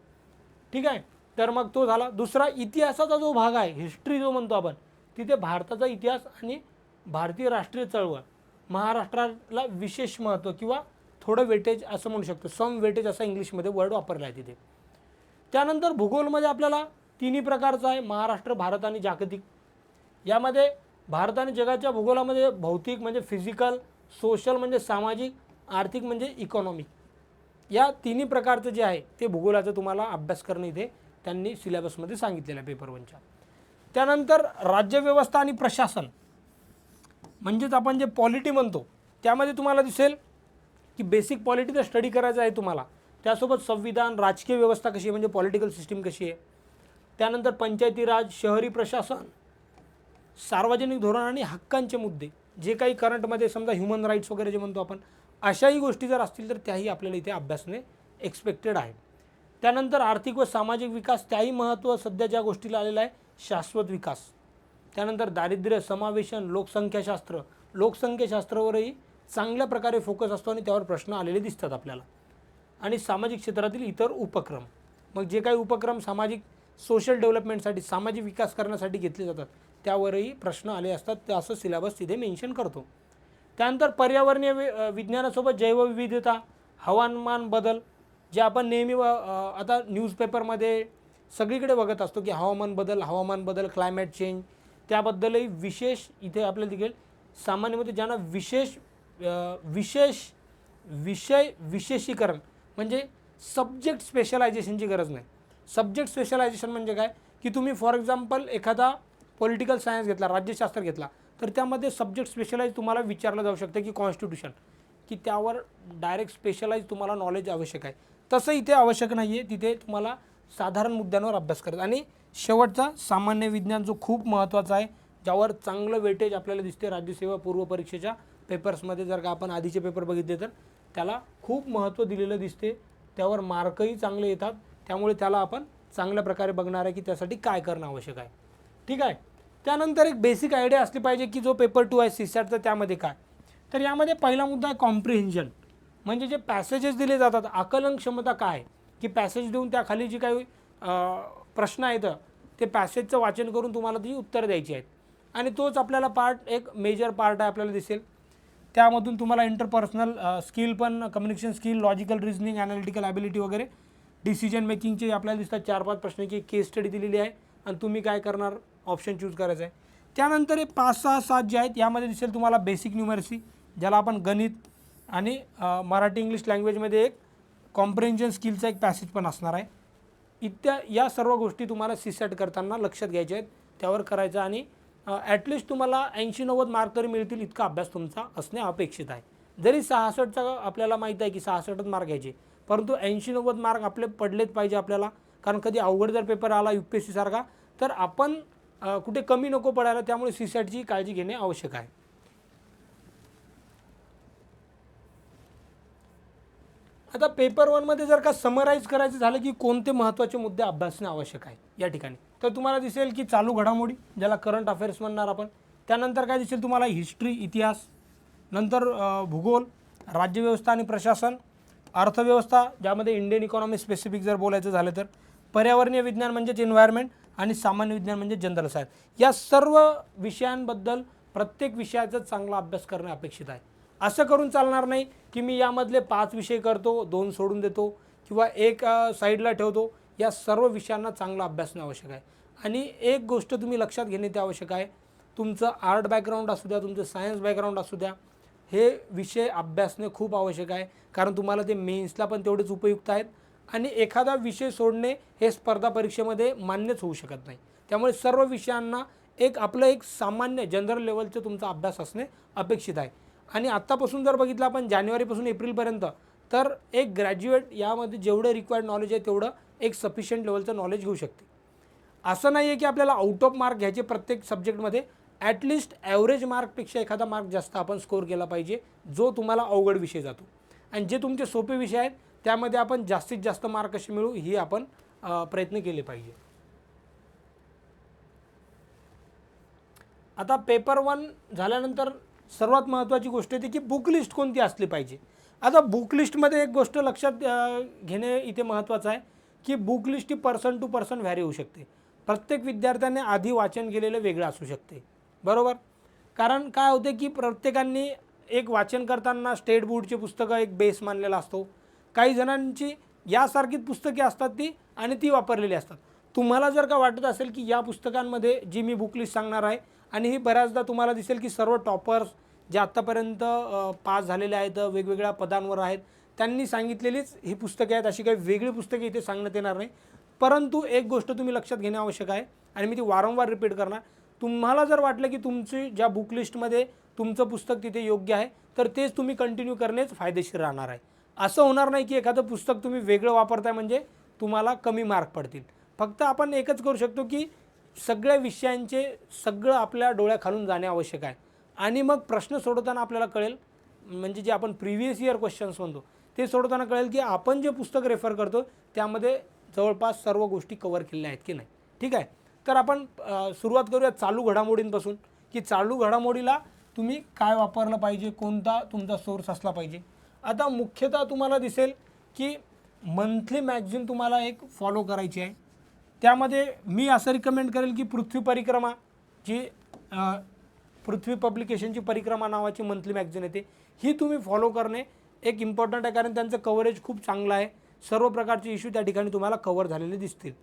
A: ठीक आहे, तर मग तो झाला. दुसरा इतिहासाचा जो भाग आहे, हिस्ट्री जो म्हणतो आपण, तिथे भारताचा इतिहास आणि भारतीय राष्ट्रीय चळवळ, महाराष्ट्राला विशेष महत्त्व किंवा थोडं वेटेज असं म्हणू शकतो, सम वेटेज असा इंग्लिशमध्ये वर्ड वापरला आहे तिथे. त्यानंतर भूगोलमध्ये आपल्याला तिन्ही प्रकारचा आहे, महाराष्ट्र, भारत आणि जागतिक. यामध्ये भारत आणि जगाच्या भूगोलामध्ये भौतिक म्हणजे फिजिकल, सोशल म्हणजे सामाजिक, आर्थिक म्हणजे इकॉनॉमिक, या तिन्ही प्रकारचं जे आहे ते भूगोलाचं तुम्हाला अभ्यास करणं इथे त्यांनी सिलेबसमध्ये सांगितलेलं आहे पेपर 1च्या. त्यानंतर राज्यव्यवस्था आणि प्रशासन म्हणजेच आपण जे पॉलिटी म्हणतो, त्यामध्ये तुम्हाला दिसेल की बेसिक पॉलिटीचा स्टडी करायचा आहे तुम्हाला. त्यासोबत संविधान, राजकीय व्यवस्था कशी आहे म्हणजे पॉलिटिकल सिस्टीम कशी आहे. त्यानंतर पंचायती राज, शहरी प्रशासन, सार्वजनिक धोरण आणि हक्कांचे मुद्दे, जे काही करंटमध्ये समजा ह्युमन राईट्स वगैरे जे म्हणतो आपण, अशाही गोष्टी जर असतील तर त्याही आपल्याला इथे अभ्यासने एक्सपेक्टेड आहे. त्यानंतर आर्थिक व सामाजिक विकास, त्याही महत्त्व सध्या ज्या गोष्टीला आलेला आहे, शाश्वत विकास. त्यानंतर दारिद्र्य, समावेशन, लोकसंख्याशास्त्र, लोकसंख्याशास्त्रावरही चांगल्या प्रकारे फोकस असतो आणि त्यावर प्रश्न आलेले दिसतात आपल्याला. आणि सामाजिक क्षेत्रातील इतर उपक्रम, मग जे काही उपक्रम सामाजिक सोशल डेव्हलपमेंटसाठी, सामाजिक विकास करण्यासाठी घेतले जातात त्यावरही प्रश्न आले असतात, ते असं सिलेबस तिथे मेन्शन करतो. त्यानंतर पर्यावरणीय विज्ञानासोबत जैवविविधता, हवामान बदल, जे आपण नेहमी आता न्यूजपेपरमध्ये सगळीकडे बघत असतो की हवामान बदल, क्लायमेट चेंज, त्याबद्दलही विशेष इथे आपल्याला दिसेल. सामान्यमध्ये ज्यांना विशेषीकरण म्हणजे सब्जेक्ट स्पेशलायझेशनची गरज नाही. सब्जेक्ट स्पेशलायझेशन म्हणजे काय की तुम्ही फॉर एक्झाम्पल एखादा पॉलिटिकल सायन्स घेतला, राज्यशास्त्र घेतला, तर त्यामध्ये सब्जेक्ट स्पेशलाइज तुम्हाला विचारलं जाऊ शकतं की कॉन्स्टिट्यूशन, की त्यावर डायरेक्ट स्पेशलाइज तुम्हाला नॉलेज आवश्यक आहे. तसं इथे आवश्यक नाही आहे, तिथे तुम्हाला साधारण मुद्द्यांवर अभ्यास करायचा. आणि शेवटचा सामान्य विज्ञान जो खूप महत्त्वाचा आहे, ज्यावर चांगलं वेटेज आपल्याला दिसते राज्यसेवा पूर्व परीक्षेच्या पेपर्समध्ये. जर का आपण आधीचे पेपर बघितले तर त्याला खूप महत्त्व दिलेलं दिसते, त्यावर मार्कही चांगले येतात, त्यामुळे त्याला आपण चांगल्या प्रकारे बघणार आहे की त्यासाठी काय करणं आवश्यक आहे. ठीक आहे, त्यानंतर एक बेसिक आयडिया असली पाहिजे की जो पेपर 2 आहे सीसॅटचा, त्यामध्ये काय. तर यामध्ये पहिला मुद्दा आहे कॉम्प्रिहेन्शन, म्हणजे जे पॅसेजेस दिले जातात, आकलन क्षमता काय, की पॅसेज देऊन त्याखाली जी काही प्रश्न आहेत ते पॅसेजचं वाचन करून तुम्हाला ती उत्तर द्यायची आहेत. आणि तोच आपल्याला पार्ट, एक मेजर पार्ट आहे आपल्याला दिसेल. त्यामधून तुम्हाला इंटरपर्सनल स्किल पण, communication skill, logical reasoning, analytical ability वगैरे, डिसिजन मेकिंगचे आपल्याला दिसतात 4-5 प्रश्नाची केस स्टडी दिलेली आहे आणि तुम्ही काय करणार, ऑप्शन चूज करायचं आहे. त्यानंतर हे 5-6-7 जे आहेत यामध्ये दिसेल तुम्हाला बेसिक न्यूमरसी, ज्याला आपण गणित आणि मराठी इंग्लिश लँग्वेजमध्ये एक कॉम्प्रिहेन्शन स्किलचा एक पॅसेज पण असणार आहे. या सर्व गोष्टी तुम्हाला सीसॅट करताना लक्षात घ्यायच्या आहेत, त्यावर करायचं. आणि ॲटलिस्ट तुम्हाला 80-90 मार्क तरी मिळतील इतका अभ्यास तुमचा असणे अपेक्षित आहे. जरी 66चा आपल्याला माहीत आहे की 66च मार्क घ्यायचे, परंतु 80-90 मार्क आपले पडलेच पाहिजे आपल्याला. कारण कधी अवघड जर पेपर आला UPSC सारखा तर आपण कुठे कमी नको पडायला, त्यामुळे सीसॅटची काळजी घेणे आवश्यक आहे. आता पेपर वनमध्ये जर का समराईज करायचं झालं की कोणते महत्त्वाचे मुद्दे अभ्यासणे आवश्यक आहे या ठिकाणी, तर तुम्हाला दिसेल की चालू घडामोडी, ज्याला करंट अफेअर्स म्हणणार आपण. त्यानंतर काय दिसेल तुम्हाला, हिस्ट्री इतिहास, नंतर भूगोल, राज्यव्यवस्था आणि प्रशासन, अर्थव्यवस्था ज्यामध्ये इंडियन इकॉनॉमी स्पेसिफिक जर बोलायचं झालं तर, पर्यावरणीय विज्ञान म्हणजेच एन्व्हायरमेंट, आणि सामान्य विज्ञान म्हणजे जनरल सायन्स. या सर्व विषयांबद्दल प्रत्येक विषयाचा चांगला अभ्यास करणे अपेक्षित आहे. असं करून चालणार नाही की मी यामधले 5 विषय करतो, 2 सोडून देतो किंवा एक साईडला ठेवतो. या सर्व विषयांना चांगला अभ्यासणे आवश्यक आहे. आणि एक गोष्ट तुम्ही लक्षात घेणे ते आवश्यक आहे, तुमचं आर्ट बॅकग्राऊंड असू द्या, तुमचं सायन्स बॅकग्राऊंड असू द्या, हे विषय अभ्यासणे खूप आवश्यक आहे. कारण तुम्हाला ते मेन्सला पण तेवढेच उपयुक्त आहेत आणि एखादा विषय सोडणे हे स्पर्धा परीक्षेमध्ये मान्यच होऊ शकत नाही. त्यामुळे सर्व विषयांना एक सामान्य जनरल लेवलचं तुमचा अभ्यास असणे अपेक्षित आहे. आणि आत्तापासून जर बघितलं आपण जानेवारीपासून एप्रिलपर्यंत, तर एक ग्रॅज्युएट यामध्ये जेवढं रिक्वायर्ड नॉलेज आहे तेवढं एक सफिशियंट लेवलचं नॉलेज घेऊ शकते. असं नाही आहे की आपल्याला आउट ऑफ मार्क घ्यायचे प्रत्येक सब्जेक्टमध्ये, ॲटलिस्ट ॲव्हरेज मार्कपेक्षा एखादा मार्क जास्त आपण स्कोर केला पाहिजे जो तुम्हाला अवघड विषय जातो. आणि जे तुमचे सोपे विषय आहेत त्यामध्ये आपण जास्तीत जास्त मार्क कसे मिळू ही आपण प्रयत्न केले पाहिजे. आता पेपर 1 झाल्यानंतर सर्वात महत्त्वाची गोष्ट येते की बुक लिस्ट कोणती असली पाहिजे. आता बुक लिस्टमध्ये एक गोष्ट लक्षात घेणे इथे महत्त्वाचं आहे की बुक लिस्ट ही पर्सन टू पर्सन व्हॅरी होऊ शकते. प्रत्येक विद्यार्थ्याने आधी वाचन केलेलं वेगळं असू शकते, बरोबर. कारण काय होते की प्रत्येकाने एक वाचन करताना स्टेट बोर्डची पुस्तकं एक बेस मानलेला असतो. काही जणांची यासारखीच पुस्तके असतात ती आणि ती वापरलेली असतात. तुम्हाला जर का वाटत असेल की या पुस्तकांमध्ये जी मी बुक लिस्ट सांगणार आहे, आणि ही बऱ्याचदा तुम्हाला दिसेल की सर्व टॉपर्स जे आत्तापर्यंत पास झालेले आहेत, वेगवेगळ्या पदांवर आहेत, त्यांनी सांगितलेलीच ही पुस्तके आहेत, अशी काही वेगळी पुस्तके इथे सांगण्यात येणार नाही. परंतु एक गोष्ट तुम्ही लक्षात घेणे आवश्यक आहे आणि मी ती वारंवार रिपीट करणार. तुम्हाला जर वाटलं की तुमची ज्या बुक लिस्टमध्ये तुमचं पुस्तक तिथे योग्य आहे, तर तेच तुम्ही कंटिन्यू करणेच फायदेशीर राहणार आहे. असं होणार नाही की एखादं पुस्तक तुम्ही वेगळं वापरताय म्हणजे तुम्हाला कमी मार्क पडतील. फक्त आपण एकच करू शकतो की सगळ्या विषयांचे सगळं आपल्या डोळ्याखालून जाणे आवश्यक आहे. आणि मग प्रश्न सोडवताना आपल्याला कळेल, म्हणजे जे आपण प्रिव्हियस इयर क्वेश्चन्स म्हणतो ते सोडवताना कळेल की आपण जे पुस्तक रेफर करतो त्यामध्ये जवळपास सर्व गोष्टी कव्हर केलेल्या आहेत की नाही. ठीक आहे, तर आपण सुरुवात करूया चालू घडामोडींपासून, की चालू घडामोडीला तुम्ही काय वापरलं पाहिजे, कोणता तुमचा सोर्स असला पाहिजे. आता मुख्यतः तुम्हाला दिसेल की मंथली मॅगझिन तुम्हाला एक फॉलो करायची आहे. त्यामध्ये मी असं रिकमेंड करेल की पृथ्वी परिक्रमा, जी पृथ्वी पब्लिकेशनची परिक्रमा नावाची मंथली मॅगझिन येते, ही तुम्ही फॉलो करणे एक इम्पॉर्टंट आहे. कारण त्यांचं कव्हरेज खूप चांगलं आहे, सर्व प्रकारचे इश्यू त्या ठिकाणी तुम्हाला कव्हर झालेले दिसतील.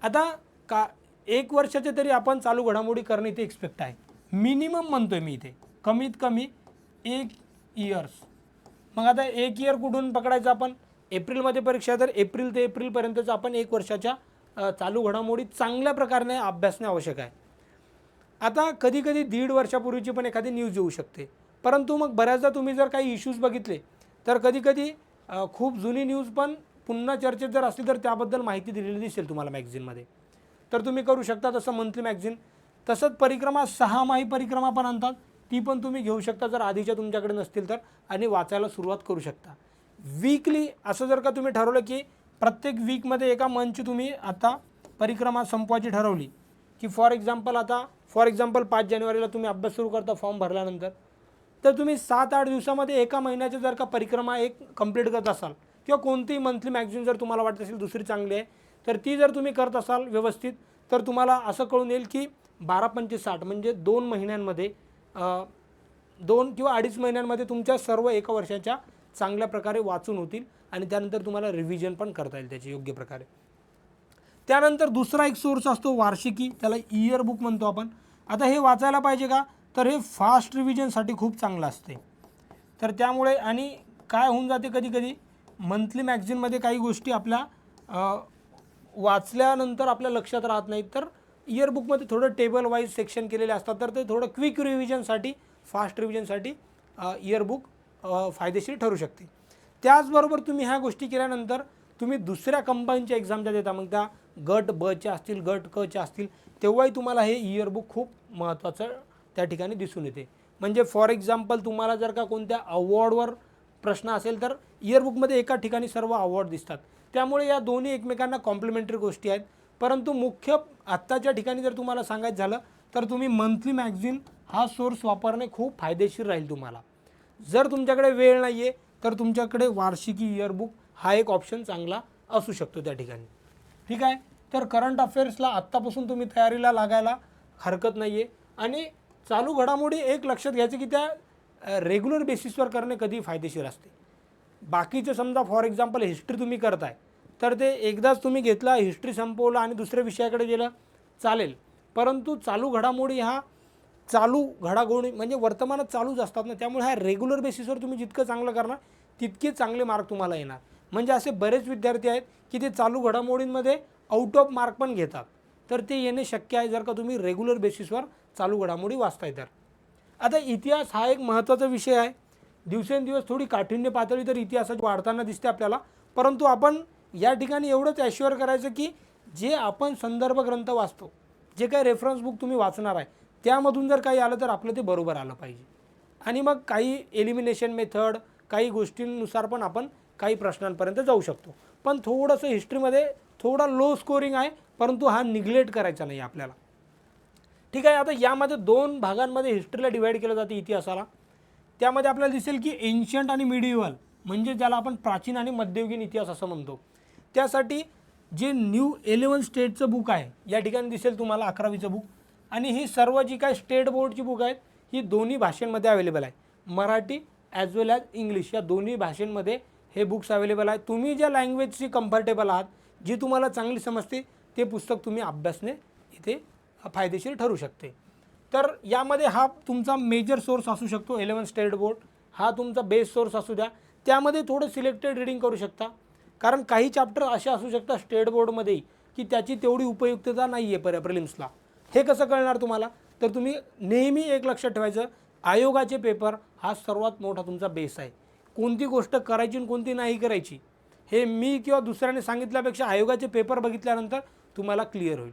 A: आता 1 वर्षाचे तरी आपण चालू घडामोडी करणे इथे एक्सपेक्ट आहे. मिनिमम म्हणतोय मी इथे, कमीत कमी 1 इयर्स. मग आता 1 इयर कुठून पकडायचं आपण, एप्रिलमध्ये परीक्षा, तर एप्रिल ते एप्रिलपर्यंतचं आपण 1 वर्षाच्या चालू घडामोडी चांगल्या प्रकारे अभ्यासणे आवश्यक आहे. आता कधीकधी 1.5 वर्षापूर्वीची पण एखादी न्यूज येऊ शकते, परंतु मग बऱ्याचदा तुम्ही जर काही इश्यूज बघितले तर कधीकधी खूप जुनी न्यूज पण पुन्हा चर्चेत जर असली तर त्याबद्दल माहिती दिलेली दिसेल तुम्हाला मॅगझिनमध्ये. तर तुम्ही करू शकता तसं मंथली मॅगझिन. तसंच परिक्रमा 6माही परिक्रमा पण आणतात, ती पण तुम्ही घेऊ शकता जर आधीच्या तुमच्याकडे नसतील तर, आणि वाचायला सुरुवात करू शकता. वीकली असं जर का तुम्ही ठरवलं की प्रत्येक वीकमध्ये एका मंथची तुम्ही आता परिक्रमा संपवायची ठरवली, की फॉर एक्झाम्पल 5 जानेवारीला तुम्ही अभ्यास सुरू करता फॉर्म भरल्यानंतर, तर तुम्ही 7-8 दिवसामध्ये एका महिन्याचे जर का परिक्रमा एक कंप्लीट करत असाल, किंवा कोणतीही मंथली मॅगझिन जर तुम्हाला वाटत असेल दुसरी चांगली आहे, तर ती जर तुम्ही करत असाल व्यवस्थित, तर तुम्हाला असं कळून येईल की 12-5-60 म्हणजे 2 महिन्यांमध्ये 2 किंवा 2.5 महिन्यांमध्ये तुमच्या सर्व एका वर्षाच्या चांगल्या प्रकारे वाचून होतील आणि त्यानंतर तुम्हाला रिव्हिजन पण करता येईल त्याची योग्य प्रकारे. त्यानंतर दुसरा एक सोर्स असतो वार्षिकी, त्याला इयर बुक म्हणतो आपण. आता हे वाचायला पाहिजे का, तर हे फास्ट रिव्हिजनसाठी खूप चांगलं असते. तर त्यामुळे आणि काय होऊन जाते कधीकधी मंथली मॅगझिनमध्ये काही गोष्टी आपल्या वाचल्यानंतर आपल्या लक्षात राहत नाहीत, तर इयर बुकमध्ये थोडं टेबल वाईज सेक्शन केलेले असतात, तर ते थोडं क्विक रिव्हिजनसाठी, फास्ट रिव्हिजनसाठी इयर बुक फायदेशीर ठरू शकते. त्याचबरोबर तुम्ही ह्या गोष्टी केल्यानंतर तुम्ही दुसऱ्या कंबाईनच्या एक्झामच्या देता, मग त्या गट बच्या असतील, गट क च्या असतील, तेव्हाही तुम्हाला हे इयर बुक खूप महत्त्वाचं त्या ठिकाणी दिसून येते. म्हणजे फॉर एक्झाम्पल तुम्हाला जर का कोणत्या अवॉर्डवर प्रश्न असेल तर इयरबुकमध्ये एका ठिकाणी सर्व अवॉर्ड दिसतात. त्यामुळे या दोन्ही एकमेकांना कॉम्प्लिमेंटरी गोष्टी आहेत. परंतु मुख्य आत्ताच्या ठिकाणी जर तुम्हाला सांगायचं झालं तर तुम्ही मंथली मॅगझिन हा सोर्स वापरणे खूप फायदेशीर राहील तुम्हाला. जर तुमच्याकडे वेळ नाही आहे तर तुमच्याकडे वार्षिकी इयरबुक हा एक ऑप्शन चांगला असू शकतो त्या ठिकाणी. ठीक आहे. तर करंट अफेअर्सला आत्तापासून तुम्ही तयारीला लागायला हरकत नाही आहे. आणि चालू घडामोडी एक लक्षात घ्यायचं की त्या रेग्युलर बेसिसवर करणे कधी फायदेशीर असते. बाकीचं समजा फॉर एक्झाम्पल हिस्ट्री तुम्ही करताय तर ते एकदाच तुम्ही घेतला, हिस्ट्री संपवलं आणि दुसऱ्या विषयाकडे गेलं चालेल. परंतु चालू घडामोडी हा चालू घडामोडी म्हणजे वर्तमानात चालूच असतात ना. त्यामुळे ह्या रेग्युलर बेसिसवर तुम्ही जितकं चांगलं करणार तितके चांगले मार्क तुम्हाला येणार. म्हणजे असे बरेच विद्यार्थी आहेत की ते चालू घडामोडींमध्ये आउट ऑफ मार्क पण घेतात. तर ते येणे शक्य आहे जर का तुम्ही रेग्युलर बेसिसवर चालू घडामोडी वाचताय तर. आता इतिहास हा एक महत्त्वाचा विषय आहे. दिवसेंदिवस थोडी काठिण्य पातळी तर इतिहासाची वाढताना दिसते आपल्याला. परंतु आपण या ठिकाणी एवढंच ॲश्युअर करायचं की जे आपण संदर्भ ग्रंथ वाचतो, जे काही रेफरन्स बुक तुम्ही वाचणार आहे त्यामधून जर काही आलं तर आपलं ते बरोबर आलं पाहिजे. आणि मग काही एलिमिनेशन मेथड काही गोष्टींनुसार पण आपण काही प्रश्नांपर्यंत जाऊ शकतो. पण थोडंसं हिस्ट्रीमध्ये थोडा लो स्कोरिंग आहे, परंतु हा निग्लेक्ट करायचा नाही आपल्याला. ठीक आहे. आता यामध्ये दोन भागांमध्ये हिस्ट्रीला डिवाईड केलं जाते इतिहासाला. त्यामध्ये आपल्याला दिसेल की एन्शियंट आणि मिडिव्हल म्हणजे ज्याला आपण प्राचीन आणि मध्ययुगीन इतिहास असं म्हणतो. त्यासाठी जे न्यू 11 स्टेटचं बुक आहे या ठिकाणी दिसेल तुम्हाला 11वीचं बुक. आणि ही सर्व जी काही स्टेट बोर्डची बुक आहेत ही दोन्ही भाषांमध्ये अवेलेबल आहे. मराठी ॲज वेल ॲज इंग्लिश या दोन्ही भाषांमध्ये हे बुक्स अवेलेबल आहे. तुम्ही ज्या लँग्वेजशी कम्फर्टेबल आहात, जी तुम्हाला चांगली समजते ते पुस्तक तुम्ही अभ्यासणे इथे फायदेशीर ठरू शकते. तर यामध्ये हा तुमचा मेजर सोर्स असू शकतो. 11 स्टेट बोर्ड हा तुमचा बेस सोर्स असू द्या. त्यामध्ये थोडं सिलेक्टेड रीडिंग करू शकता. कारण काही चॅप्टर असे असू शकतात स्टेट बोर्डमध्ये की त्याची तेवढी उपयुक्तता नाही आहे प्रिलिम्सला. हे कसं कळणार तुम्हाला? तर तुम्ही नेहमी एक लक्षात ठेवायचं, आयोगाचे पेपर हा सर्वात मोठा तुमचा बेस आहे. कोणती गोष्ट करायची आणि कोणती नाही करायची हे मी किंवा दुसऱ्याने सांगितल्यापेक्षा आयोगाचे पेपर बघितल्यानंतर तुम्हाला क्लिअर होईल.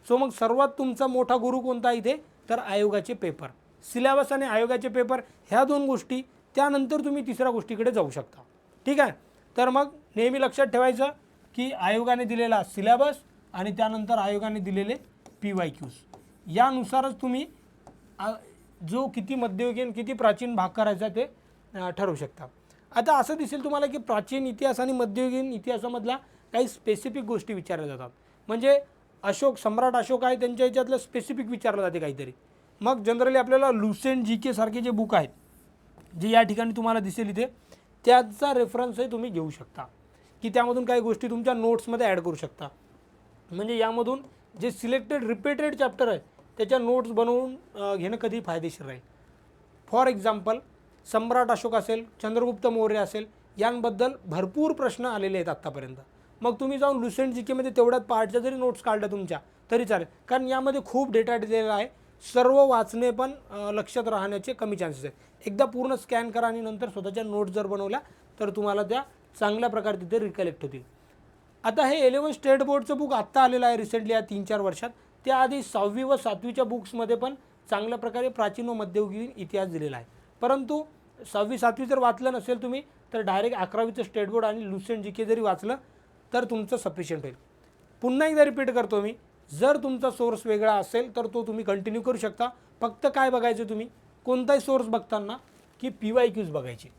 A: सो मग सर्वात तुमचा मोठा गुरु कोणता इथे? तर आयोगाचे पेपर. सिलेबस आणि आयोगाचे पेपर ह्या दोन गोष्टी, त्यानंतर तुम्ही तिसऱ्या गोष्टीकडे जाऊ शकता. ठीक आहे. तर मग नेहमी लक्षात ठेवायचं की आयोगाने दिलेला सिलेबस आणि त्यानंतर आयोगाने दिलेले PYQs यानुसारच तुम्ही जो किती मध्ययुगीन किती प्राचीन भाग करायचा ते ठरवू शकता. आता असं दिसेल तुम्हाला की प्राचीन इतिहास आणि मध्ययुगीन इतिहासामधल्या काही स्पेसिफिक गोष्टी विचारल्या जातात. म्हणजे सम्राट अशोक आहे त्यांच्या ह्याच्यातलं स्पेसिफिक विचारलं जाते काहीतरी. मग जनरली आपल्याला लुसेंट GK सारखे जे बुक आहेत जे या ठिकाणी तुम्हाला दिसेल इथे, त्याचा रेफरन्सही तुम्ही घेऊ शकता की त्यामधून काही गोष्टी तुमच्या नोट्समध्ये ॲड करू शकता. म्हणजे यामधून जे सिलेक्टेड रिपीटेड चॅप्टर आहे त्याच्या नोट्स बनवून घेणं कधी फायदेशीर राहील. फॉर एक्झाम्पल सम्राट अशोक असेल, चंद्रगुप्त मौर्य असेल, यांबद्दल भरपूर प्रश्न आलेले आहेत आत्तापर्यंत. मग तुम्ही जाऊन लुसेंट GKमध्ये तेवढ्यात पार्टच्या जरी नोट्स काढल्या तुमच्या तरी चालेल. कारण यामध्ये खूप डेटा दिलेला आहे. सर्व वाचणे पण लक्षात राहण्याचे कमी चान्सेस आहेत. एकदा पूर्ण स्कॅन करा आणि नंतर स्वतःच्या नोट्स जर बनवल्या तर तुम्हाला त्या चांगल्या प्रकारे तिथे रिकलेक्ट होतील. आता हे 11 स्टेट बोर्डचं बुक आत्ता आलेलं आहे रिसेंटली या 3-4 वर्षात. त्याआधी 6वी व 7वीच्या बुक्समध्ये पण चांगल्या प्रकारे प्राचीन व मध्ययुगीन इतिहास दिलेला आहे. परंतु 6वी 7वी जर वाचलं नसेल तुम्ही तर डायरेक्ट 11वीचं स्टेट बोर्ड आणि लुसेंट GK जरी वाचलं तर तुमचं सफिशियंट होईल. पुन्हा एकदा रिपीट करतो मी, जर तुमचा सोर्स वेगळा असेल तर तो तुम्ही कंटिन्यू करू शकता. फक्त काय बघायचं तुम्ही कोणताही सोर्स बघताना की PYQs बघायचे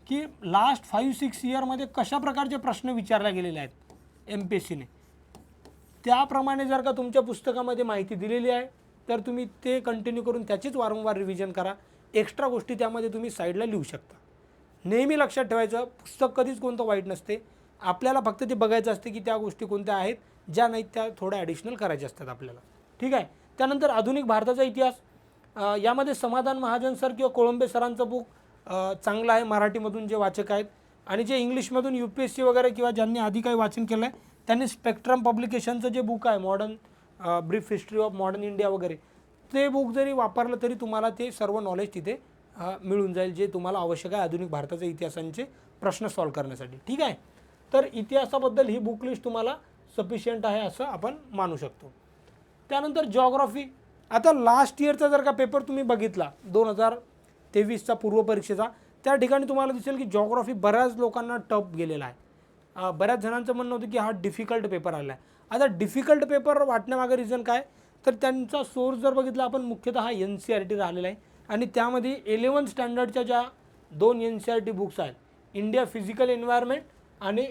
A: की लास्ट 5-6 इयरमध्ये कशा प्रकारचे प्रश्न विचारले गेलेले आहेत MPSCने. त्याप्रमाणे जर का तुमच्या पुस्तकामध्ये माहिती दिलेली आहे तर तुम्ही ते कंटिन्यू करून त्याचीच वारंवार रिव्हिजन करा. एक्स्ट्रा गोष्टी त्यामध्ये तुम्ही साईडला लिहू शकता. नेहमी लक्षात ठेवायचं, पुस्तक कधीच कोणतं वाईट नसते. आपल्याला फक्त ते बघायचं असते की त्या गोष्टी कोणत्या आहेत ज्या नाहीत त्या थोड्या ॲडिशनल करायच्या असतात आपल्याला. ठीक आहे. त्यानंतर आधुनिक भारताचा इतिहास, यामध्ये समाधान महाजन सर किंवा कोळंबे सरांचं बुक चांगलं आहे मराठीमधून जे वाचक आहेत. आणि जे इंग्लिशमधून UPSC वगैरे किंवा ज्यांनी आधी काही वाचन केलं आहे त्यांनी स्पेक्ट्रम पब्लिकेशनचं जे बुक आहे modern brief history of modern India वगैरे, ते बुक जरी वापरलं तरी तुम्हाला ते सर्व नॉलेज तिथे मिळून जाईल जे तुम्हाला आवश्यक आहे आधुनिक भारताच्या इतिहासांचे प्रश्न सॉल्व्ह करण्यासाठी. ठीक आहे. तर इतिहासाबद्दल ही बुक लिस्ट तुम्हाला सफिशियंट आहे असं आपण मानू शकतो. त्यानंतर जॉग्राफी. आता लास्ट इयरचा जर का पेपर तुम्ही बघितला 2023चा पूर्व परीक्षेचा, त्या ठिकाणी तुम्हाला दिसेल की जॉग्राफी बऱ्याच लोकांना टफ गेलेला आहे. बऱ्याच जणांचं म्हणणं होतं की हा डिफिकल्ट पेपर आला आहे. आता डिफिकल्ट पेपर वाटण्यामागे रिझन काय, तर त्यांचा सोर्स जर बघितला आपण मुख्यतः NCERT राहिलेला आहे आणि त्यामध्ये 11th स्टँडर्डच्या ज्या 2 NCERT बुक्स आहेत, इंडिया फिजिकल एन्व्हायरमेंट आणि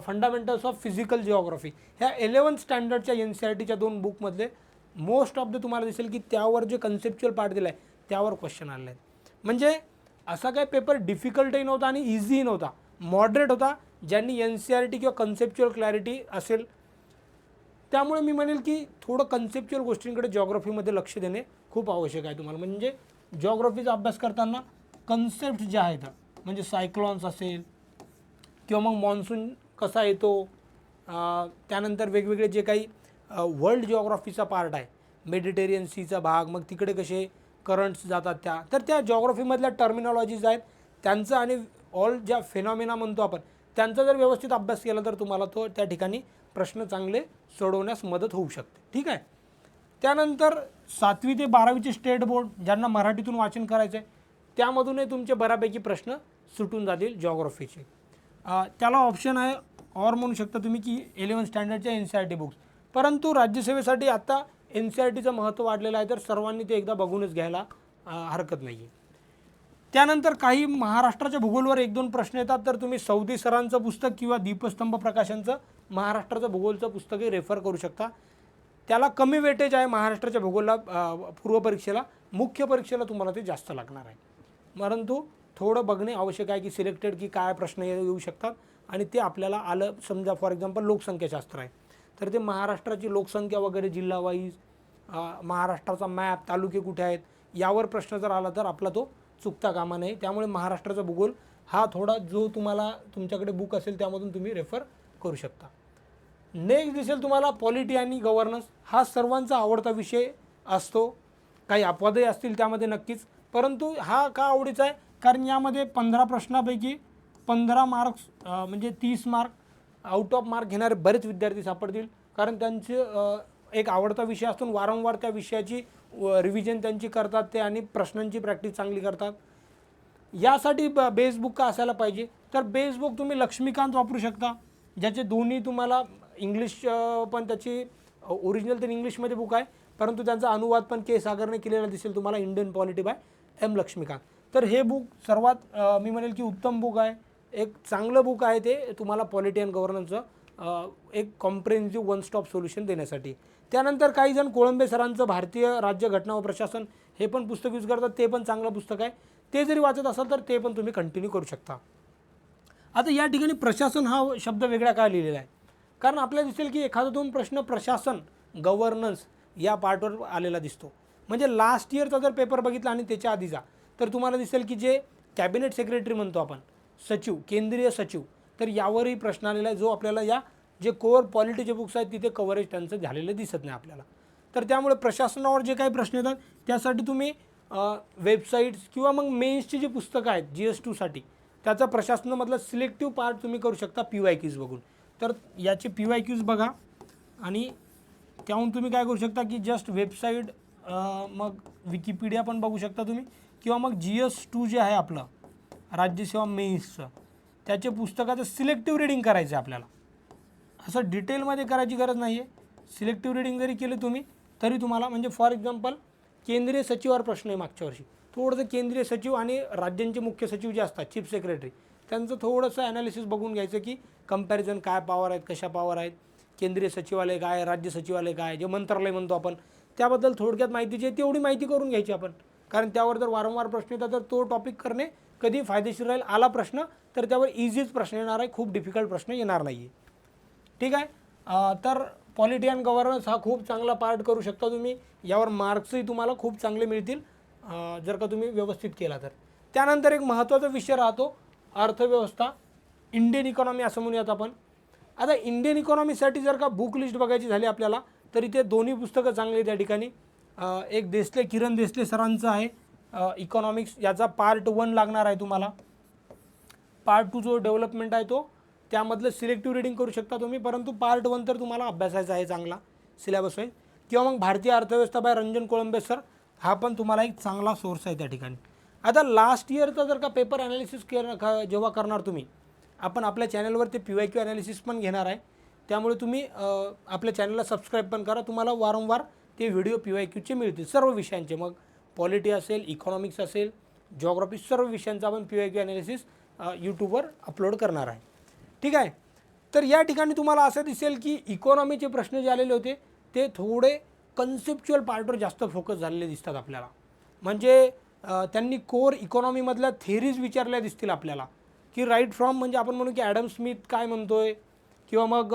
A: फंडामेंटल्स ऑफ फिजिकल जिओग्राफी, ह्या 11th स्टँडर्डच्या NCERTच्या 2 बुकमधले मोस्ट ऑफ द तुम्हाला दिसेल की त्यावर जे कन्सेप्च्युअल पार्ट दिला आहे त्यावर क्वेश्चन आले आहेत. म्हणजे असा काय पेपर डिफिकल्टही नव्हता आणि इझीही नव्हता, मॉडरेट होता. ज्यांनी NCERT किंवा कन्सेप्च्युअल क्लॅरिटी असेल, त्यामुळे मी म्हणेल की थोडं कन्सेप्च्युअल गोष्टींकडे जॉग्राफीमध्ये लक्ष देणे खूप आवश्यक आहे तुम्हाला. म्हणजे जॉग्राफीचा अभ्यास करताना कन्सेप्ट जे आहेत, म्हणजे सायक्लॉन्स असेल किंवा मग मॉन्सून कसा येतो, त्यानंतर वेगवेगळे जे काही वर्ल्ड जिओग्राफीचा पार्ट आहे, मेडिटेरियन सीचा भाग, मग तिकडे कसे करंट्स जातात तर त्या जॉग्राफीमधल्या टर्मिनॉलॉजीज आहेत त्यांचं आणि ऑल ज्या फेनॉमिना म्हणतो आपण त्यांचा जर व्यवस्थित अभ्यास केला तर तुम्हाला तो त्या ठिकाणी प्रश्न चांगले सोडवण्यास मदत होऊ शकते. ठीक आहे. त्यानंतर 7वी ते 12वीचे स्टेट बोर्ड ज्यांना मराठीतून वाचन करायचं आहे त्यामधूनही तुमचे बऱ्यापैकी प्रश्न सुटून जातील जॉग्राफीचे. त्याला ऑप्शन आहे और म्हणू शकता तुम्ही की 11th स्टँडर्डच्या NCERT बुक्स. परंतु राज्यसेवेसाठी आता NCERTचं महत्त्व वाढलेलं आहे तर सर्वांनी ते एकदा बघूनच घ्यायला हरकत नाही आहे. त्यानंतर काही महाराष्ट्राच्या भूगोलवर 1-2 प्रश्न येतात तर तुम्ही सौदी सरांचं पुस्तक किंवा दीपस्तंभ प्रकाशनचं महाराष्ट्राचं भूगोलचं पुस्तकही रेफर करू शकता. त्याला कमी वेटेज आहे महाराष्ट्राच्या भूगोलला पूर्वपरीक्षेला, मुख्य परीक्षेला तुम्हाला ते जास्त लागणार आहे. परंतु थोडं बघणे आवश्यक आहे की सिलेक्टेड की काय प्रश्न येऊ शकतात आणि ते आपल्याला आलं. समजा फॉर एक्झाम्पल लोकसंख्याशास्त्र आहे तर ते महाराष्ट्राची लोकसंख्या वगैरे जिल्हा वाईज, महाराष्ट्राचा मॅप, तालुके कुठे आहेत यावर प्रश्न जर आला तर आपला तो चुकता कामा नये. त्यामुळे महाराष्ट्राचा भूगोल हा थोडा जो तुम्हाला तुमच्याकडे बुक असेल त्यामधून तुम्ही रेफर करू शकता. नेक्स्ट दिसेल तुम्हाला पॉलिटी आणि गव्हर्नन्स. हा सर्वांचा आवडता विषय असतो. काही अपवादही असतील त्यामध्ये नक्कीच, परंतु हा का आवडीचा आहे कारण यामध्ये 15 प्रश्नापैकी 15 मार्क्स म्हणजे 30 मार्क आउट ऑफ मार्क घेणारे बरेच विद्यार्थी सापडतील. कारण त्यांचे एक आवडता विषय असतो, वारंवार त्या विषयाची रिव्हिजन त्यांची करतात ते आणि प्रश्नांची प्रॅक्टिस चांगली करतात. यासाठी बेस बुक का असायला पाहिजे, तर बेस बुक तुम्ही लक्ष्मीकांत वापरू शकता ज्याचे दोन्ही तुम्हाला इंग्लिश पण त्याची ओरिजिनल तर इंग्लिशमध्ये बुक आहे परंतु त्यांचा अनुवाद पण के सागरने केलेला दिसेल तुम्हाला, Indian polity by M Laxmikanth. तर हे बुक सर्वात मी म्हणेल की उत्तम बुक आहे, एक चांगलं बुक आहे ते तुम्हाला पॉलिटी अँड गव्हर्नन्सचं एक कॉम्प्रिहेन्सिव्ह वन स्टॉप सोल्युशन देण्यासाठी. त्यानंतर काही जण कोळंबे सरांचं भारतीय राज्य घटना व प्रशासन हे पण पुस्तक यूज करतात, ते पण चांगलं पुस्तक आहे. ते जरी वाचत असाल तर ते पण तुम्ही कंटिन्यू करू शकता. आता या ठिकाणी प्रशासन हा शब्द वेगळा काय लिहिलेला आहे, कारण आपल्याला दिसेल की एखादा 2 प्रश्न प्रशासन गव्हर्नन्स या पार्टवर आलेला दिसतो. म्हणजे लास्ट इयरचा जर पेपर बघितला आणि त्याच्या आधीचा तर तुम्हाला दिसेल की जे कॅबिनेट सेक्रेटरी म्हणतो आपण, सचिव, केंद्रीय सचिव, तर यावरही प्रश्न आलेला आहे जो आपल्याला या जे कोर पॉलिटीचे बुक्स आहेत तिथे कव्हरेज त्यांचं झालेलं दिसत नाही आपल्याला. तर त्यामुळे प्रशासनावर जे काही प्रश्न येतात त्यासाठी तुम्ही वेबसाईट्स किंवा मग मेन्सची जी पुस्तकं आहेत GS2साठी त्याचा प्रशासनामधला सिलेक्टिव्ह पार्ट तुम्ही करू शकता PYQs बघून. तर याचे PYQs बघा आणि त्याहून तुम्ही काय करू शकता की जस्ट वेबसाईट मग विकिपीडिया पण बघू शकता तुम्ही किंवा मग GS2 जे आहे आपलं राज्यसेवा मेन्सचं त्याचे पुस्तकाचं सिलेक्टिव्ह रिडिंग करायचं आहे आपल्याला. असं डिटेलमध्ये करायची गरज नाही आहे. सिलेक्टिव्ह रिडिंग जरी केली तुम्ही तरी तुम्हाला म्हणजे फॉर एक्झाम्पल केंद्रीय सचिवावर प्रश्न आहे मागच्या वर्षी, थोडंसं केंद्रीय सचिव आणि राज्यांचे मुख्य सचिव जे असतात चीफ सेक्रेटरी त्यांचं थोडंसं ॲनालिसिस बघून घ्यायचं की कंपॅरिझन काय पॉवर आहेत, कशा पॉवर आहेत, केंद्रीय सचिवालय काय, राज्य सचिवालय काय, जे मंत्रालय म्हणतो आपण त्याबद्दल थोडक्यात माहिती जी आहे तेवढी माहिती करून घ्यायची आपण. कारण त्यावर जर वारंवार प्रश्न येतात तर तो टॉपिक करणे कधी फायदेशीर राहील. आला प्रश्न तर त्यावर इझीच प्रश्न येणार आहे, खूप डिफिकल्ट प्रश्न येणार नाही आहे. ठीक आहे. तर पॉलिटी अँड गव्हर्नन्स हा खूप चांगला पार्ट करू शकता तुम्ही. यावर मार्क्सही तुम्हाला खूप चांगले मिळतील जर का तुम्ही व्यवस्थित केला तर. त्यानंतर एक महत्त्वाचा विषय राहतो अर्थव्यवस्था, इंडियन इकॉनॉमी असं म्हणूयात आपण. आता इंडियन इकॉनॉमीसाठी जर का बुक लिस्ट बघायची झाली आपल्याला तर इथे दोन्ही पुस्तकं चांगली त्या ठिकाणी. एक देसले, किरण देसले सरांचं आहे इकॉनॉमिक्स, याचा पार्ट 1 लागणार आहे तुम्हाला. पार्ट 2 जो डेव्हलपमेंट आहे तो त्यामधलं सिलेक्टिव्ह रिडिंग करू शकता तुम्ही, परंतु पार्ट 1 तर तुम्हाला अभ्यासायचा आहे चांगला सिलेबस आहे. किंवा मग भारतीय अर्थव्यवस्था बाय रंजन कोळंबे सर, हा पण तुम्हाला एक चांगला सोर्स आहे त्या ठिकाणी. आता लास्ट इयरचा जर का पेपर ॲनालिसिस जेव्हा करणार तुम्ही, आपण आपल्या चॅनलवर ते PYQ ॲनालिसिस पण घेणार आहे. त्यामुळे तुम्ही आपल्या चॅनलला सबस्क्राईब पण करा. तुम्हाला वारंवार ते व्हिडिओ PYQचे मिळतील सर्व विषयांचे. मग पॉलिटी असेल, इकॉनॉमिक्स असेल, जिओग्राफी, सर्व विषयांचा आपण PYQ ॲनालिसिस यूट्यूबवर अपलोड करणार आहे. ठीक आहे. तर या ठिकाणी तुम्हाला असं दिसेल की इकॉनॉमीचे प्रश्न जे आलेले होते ते थोडे कन्सेप्च्युअल पार्टवर जास्त फोकस झालेले दिसतात आपल्याला. म्हणजे त्यांनी कोर इकॉनॉमीमधल्या थेरीज विचारल्या दिसतील आपल्याला, की राईट फ्रॉम म्हणजे आपण म्हणू की ॲडम स्मिथ काय म्हणतोय, किंवा मग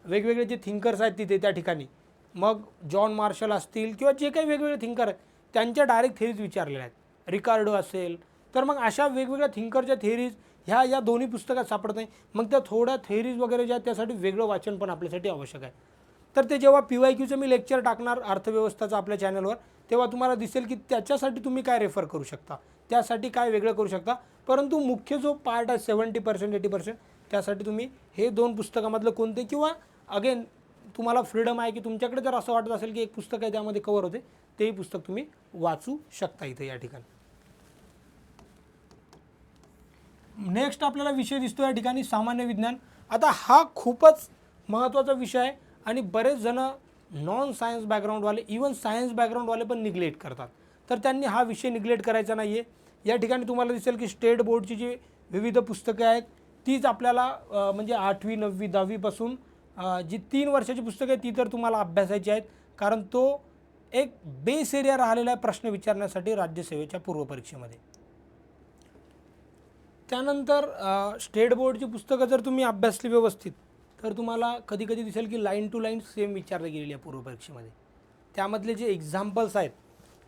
A: वेगवेगळे जे थिंकर्स आहेत तिथे त्या ठिकाणी, मग जॉन मार्शल असतील किंवा जे काही वेगवेगळे थिंकर आहेत त्यांच्या डायरेक्ट थेरीज विचारलेल्या आहेत, रिकार्डो असेल. तर मग अशा वेगवेगळ्या थिंकरच्या थेरीज ह्या या दोन्ही पुस्तकात सापडत नाही. मग त्या थोड्या थेरीज वगैरे ज्या त्यासाठी वेगळं वाचन पण आपल्यासाठी आवश्यक आहे. तर ते जेव्हा PYQचं मी लेक्चर टाकणार अर्थव्यवस्थाचं आपल्या चॅनलवर, तेव्हा तुम्हाला दिसेल की त्याच्यासाठी तुम्ही काय रेफर करू शकता, त्यासाठी काय वेगळं करू शकता. परंतु मुख्य जो पार्ट आहे 70% 80%, त्यासाठी तुम्ही हे 2 पुस्तकामधलं कोणते, किंवा अगेन तुम्हाला फ्रीडम आहे की तुमच्याकडे जर असं वाटत असेल की एक पुस्तक आहे त्यामध्ये कवर होते, तेही पुस्तक तुम्ही वाचू शकता इथे या ठिकाणी. नेक्स्ट आपल्याला विषय दिसतो या ठिकाणी सामान्य विज्ञान. आता हा खूपच महत्त्वाचा विषय आहे आणि बरेच जण नॉन सायन्स बॅकग्राऊंडवाले, इवन सायन्स बॅकग्राऊंडवाले पण निग्लेक्ट करतात. तर त्यांनी हा विषय निग्लेक्ट करायचा नाही आहे. या ठिकाणी तुम्हाला दिसेल की स्टेट बोर्डची जी विविध पुस्तकं आहेत तीच आपल्याला म्हणजे 8वी 9वी 10वीपासून जी 3 वर्षाची पुस्तकं आहेत ती तर तुम्हाला अभ्यासायची आहेत, कारण तो एक बेस एरिया राहिलेला आहे प्रश्न विचारण्यासाठी राज्यसेवेच्या पूर्वपरीक्षेमध्ये. त्यानंतर स्टेट बोर्डची पुस्तकं जर तुम्ही अभ्यासली व्यवस्थित तर तुम्हाला कधी कधी दिसेल की लाईन टू लाईन सेम विचारले गेलेली आहे पूर्वपरीक्षेमध्ये. त्यामधले जे एक्झाम्पल्स आहेत,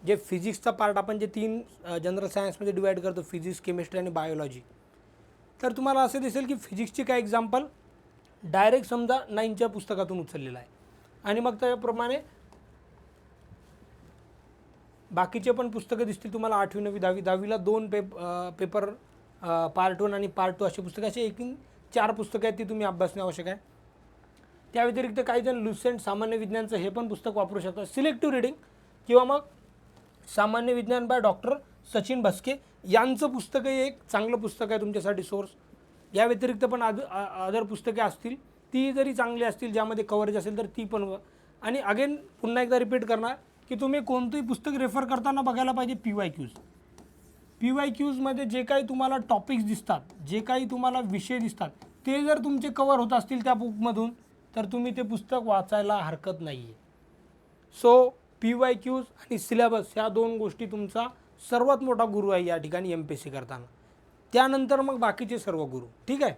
A: जे फिजिक्सचा पार्ट आपण जे 3 जनरल सायन्समध्ये डिवाईड करतो, फिजिक्स, केमिस्ट्री आणि बायोलॉजी, तर तुम्हाला असं दिसेल की फिजिक्सचे काय एक्झाम्पल डायरेक्ट समजा 9च्या पुस्तकातून उचललेलं आहे, आणि मग त्याप्रमाणे बाकीचे पण पुस्तकं दिसतील तुम्हाला 8वी 9वी 10वी. 10वीला 2 पेपर पार्ट 1 आणि पार्ट 2 अशी पुस्तकं, असे एकूण 4 पुस्तकं आहेत ती तुम्ही अभ्यासणे आवश्यक आहे. त्या व्यतिरिक्त काही जण लुसेंट सामान्य विज्ञानचं हे पण पुस्तक वापरू शकतात, सिलेक्टिव्ह रिडिंग, किंवा मग सामान्य विज्ञान बाय डॉक्टर सचिन भस्के यांचं पुस्तकं एक चांगलं पुस्तक आहे तुमच्यासाठी सोर्स. या व्यतिरिक्त पण अदर पुस्तके असतील, ती जरी चांगली असतील ज्यामध्ये कव्हरेज असेल तर ती पण. आणि अगेन पुन्हा एकदा रिपीट करणार की तुम्ही कोणतंही पुस्तक रेफर करताना बघायला पाहिजे PYQजमध्ये जे काही तुम्हाला टॉपिक्स दिसतात, जे काही तुम्हाला विषय दिसतात, ते जर तुमचे कवर होत असतील त्या बुकमधून तर तुम्ही ते पुस्तक वाचायला हरकत नाही आहे. सो PYQज आणि सिलेबस ह्या 2 गोष्टी तुमचा सर्वात मोठा गुरु आहे या ठिकाणी MPSC करताना. त्यानंतर मग बाकीचे सर्व गुरु. ठीक आहे.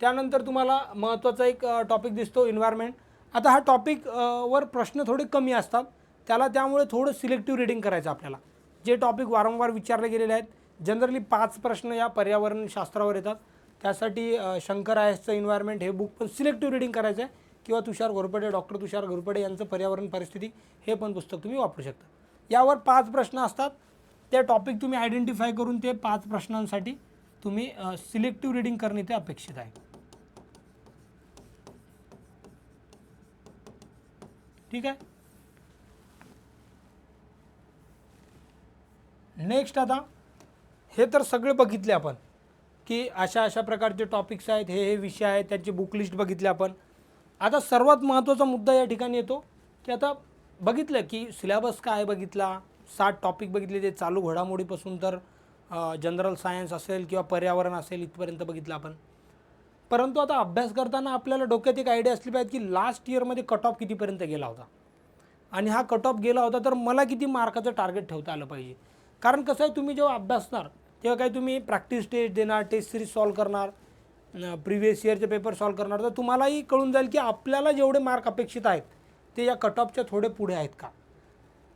A: त्यानंतर तुम्हाला महत्त्वाचा एक टॉपिक दिसतो एन्व्हायरमेंट. आता हा टॉपिक वर प्रश्न थोडे कमी असतात, त्यामुळे थोडं सिलेक्टिव्ह रिडिंग करायचं आपल्याला. जे टॉपिक वारंवार विचारले गेलेले आहेत, जनरली 5 प्रश्न या पर्यावरण शास्त्रावर येतात, त्यासाठी शंकर आयसचं एन्व्हायरमेंट हे बुक पण सिलेक्टिव्ह रिडिंग करायचं आहे, किंवा तुषार घोरपडे, डॉक्टर तुषार घोरपडे यांचं पर्यावरण परिस्थिती हे पण पुस्तक तुम्ही वापरू शकता. यावर 5 प्रश्न असतात, ते टॉपिक तुम्ही आयडेंटिफाय करून ते 5 प्रश्नांसाठी तुम्ही सिलेक्टिव्ह रिडिंग करणे ते अपेक्षित आहे. ठीक आहे. नेक्स्ट आता हे तर सगळे बघितले आपण की अशा प्रकारचे टॉपिक्स आहेत, हे विषय आहेत, त्याची बुक लिस्ट बघितली आपण. आता सर्वात महत्त्वाचा मुद्दा या ठिकाणी येतो की आता बघितलं की सिलेबस काय बघितला, 7 टॉपिक बघितले, ते चालू घडामोडीपासून तर जनरल सायन्स असेल किंवा पर्यावरण असेल इथपर्यंत बघितलं आपण. परंतु आता अभ्यास करताना आपल्याला डोक्यात एक आयडिया असली पाहिजे की लास्ट इयरमध्ये कट ऑफ कितीपर्यंत गेला होता, आणि हा कट ऑफ गेला होता तर मला किती मार्काचं टार्गेट ठेवता आलं पाहिजे. कारण कसं आहे, तुम्ही जेव्हा अभ्यासणार तेव्हा काय तुम्ही प्रॅक्टिस टेस्ट देणार, टेस्ट सिरीज सॉल्व करणार, प्रिव्हियस इयरचे पेपर सॉल्व करणार, तर तुम्हालाही कळून जाईल की आपल्याला जेवढे मार्क अपेक्षित आहेत ते या कट ऑफच्या थोडे पुढे आहेत का.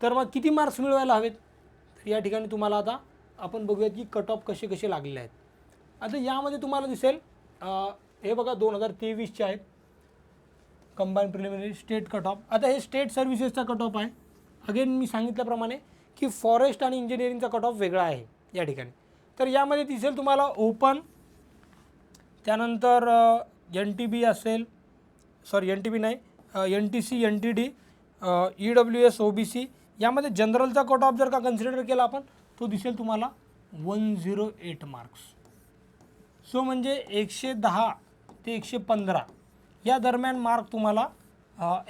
A: तर मग किती मार्क्स मिळवायला हवेत, तर या ठिकाणी तुम्हाला आता आपण बघूयात की कट ऑफ कसे कसे लागलेले आहेत. आता यामध्ये तुम्हाला दिसेल हे बघा 2023चे आहेत combine preliminary state cut off. आता हे स्टेट सर्व्हिसेसचा कट ऑफ आहे. अगेन मी सांगितल्याप्रमाणे की फॉरेस्ट आणि इंजिनिअरिंगचा कट ऑफ वेगळा आहे या ठिकाणी. तर यामध्ये दिसेल तुम्हाला ओपन, त्यानंतर NTB असेल, सॉरी NTB नाही, NTC, NTD, EWS OBC यामध्ये जनरलचा कट ऑफ जर का कन्सिडर केला आपण तो दिसेल तुम्हाला 108 मार्क्स. सो म्हणजे 110 ते 115 या दरम्यान मार्क तुम्हाला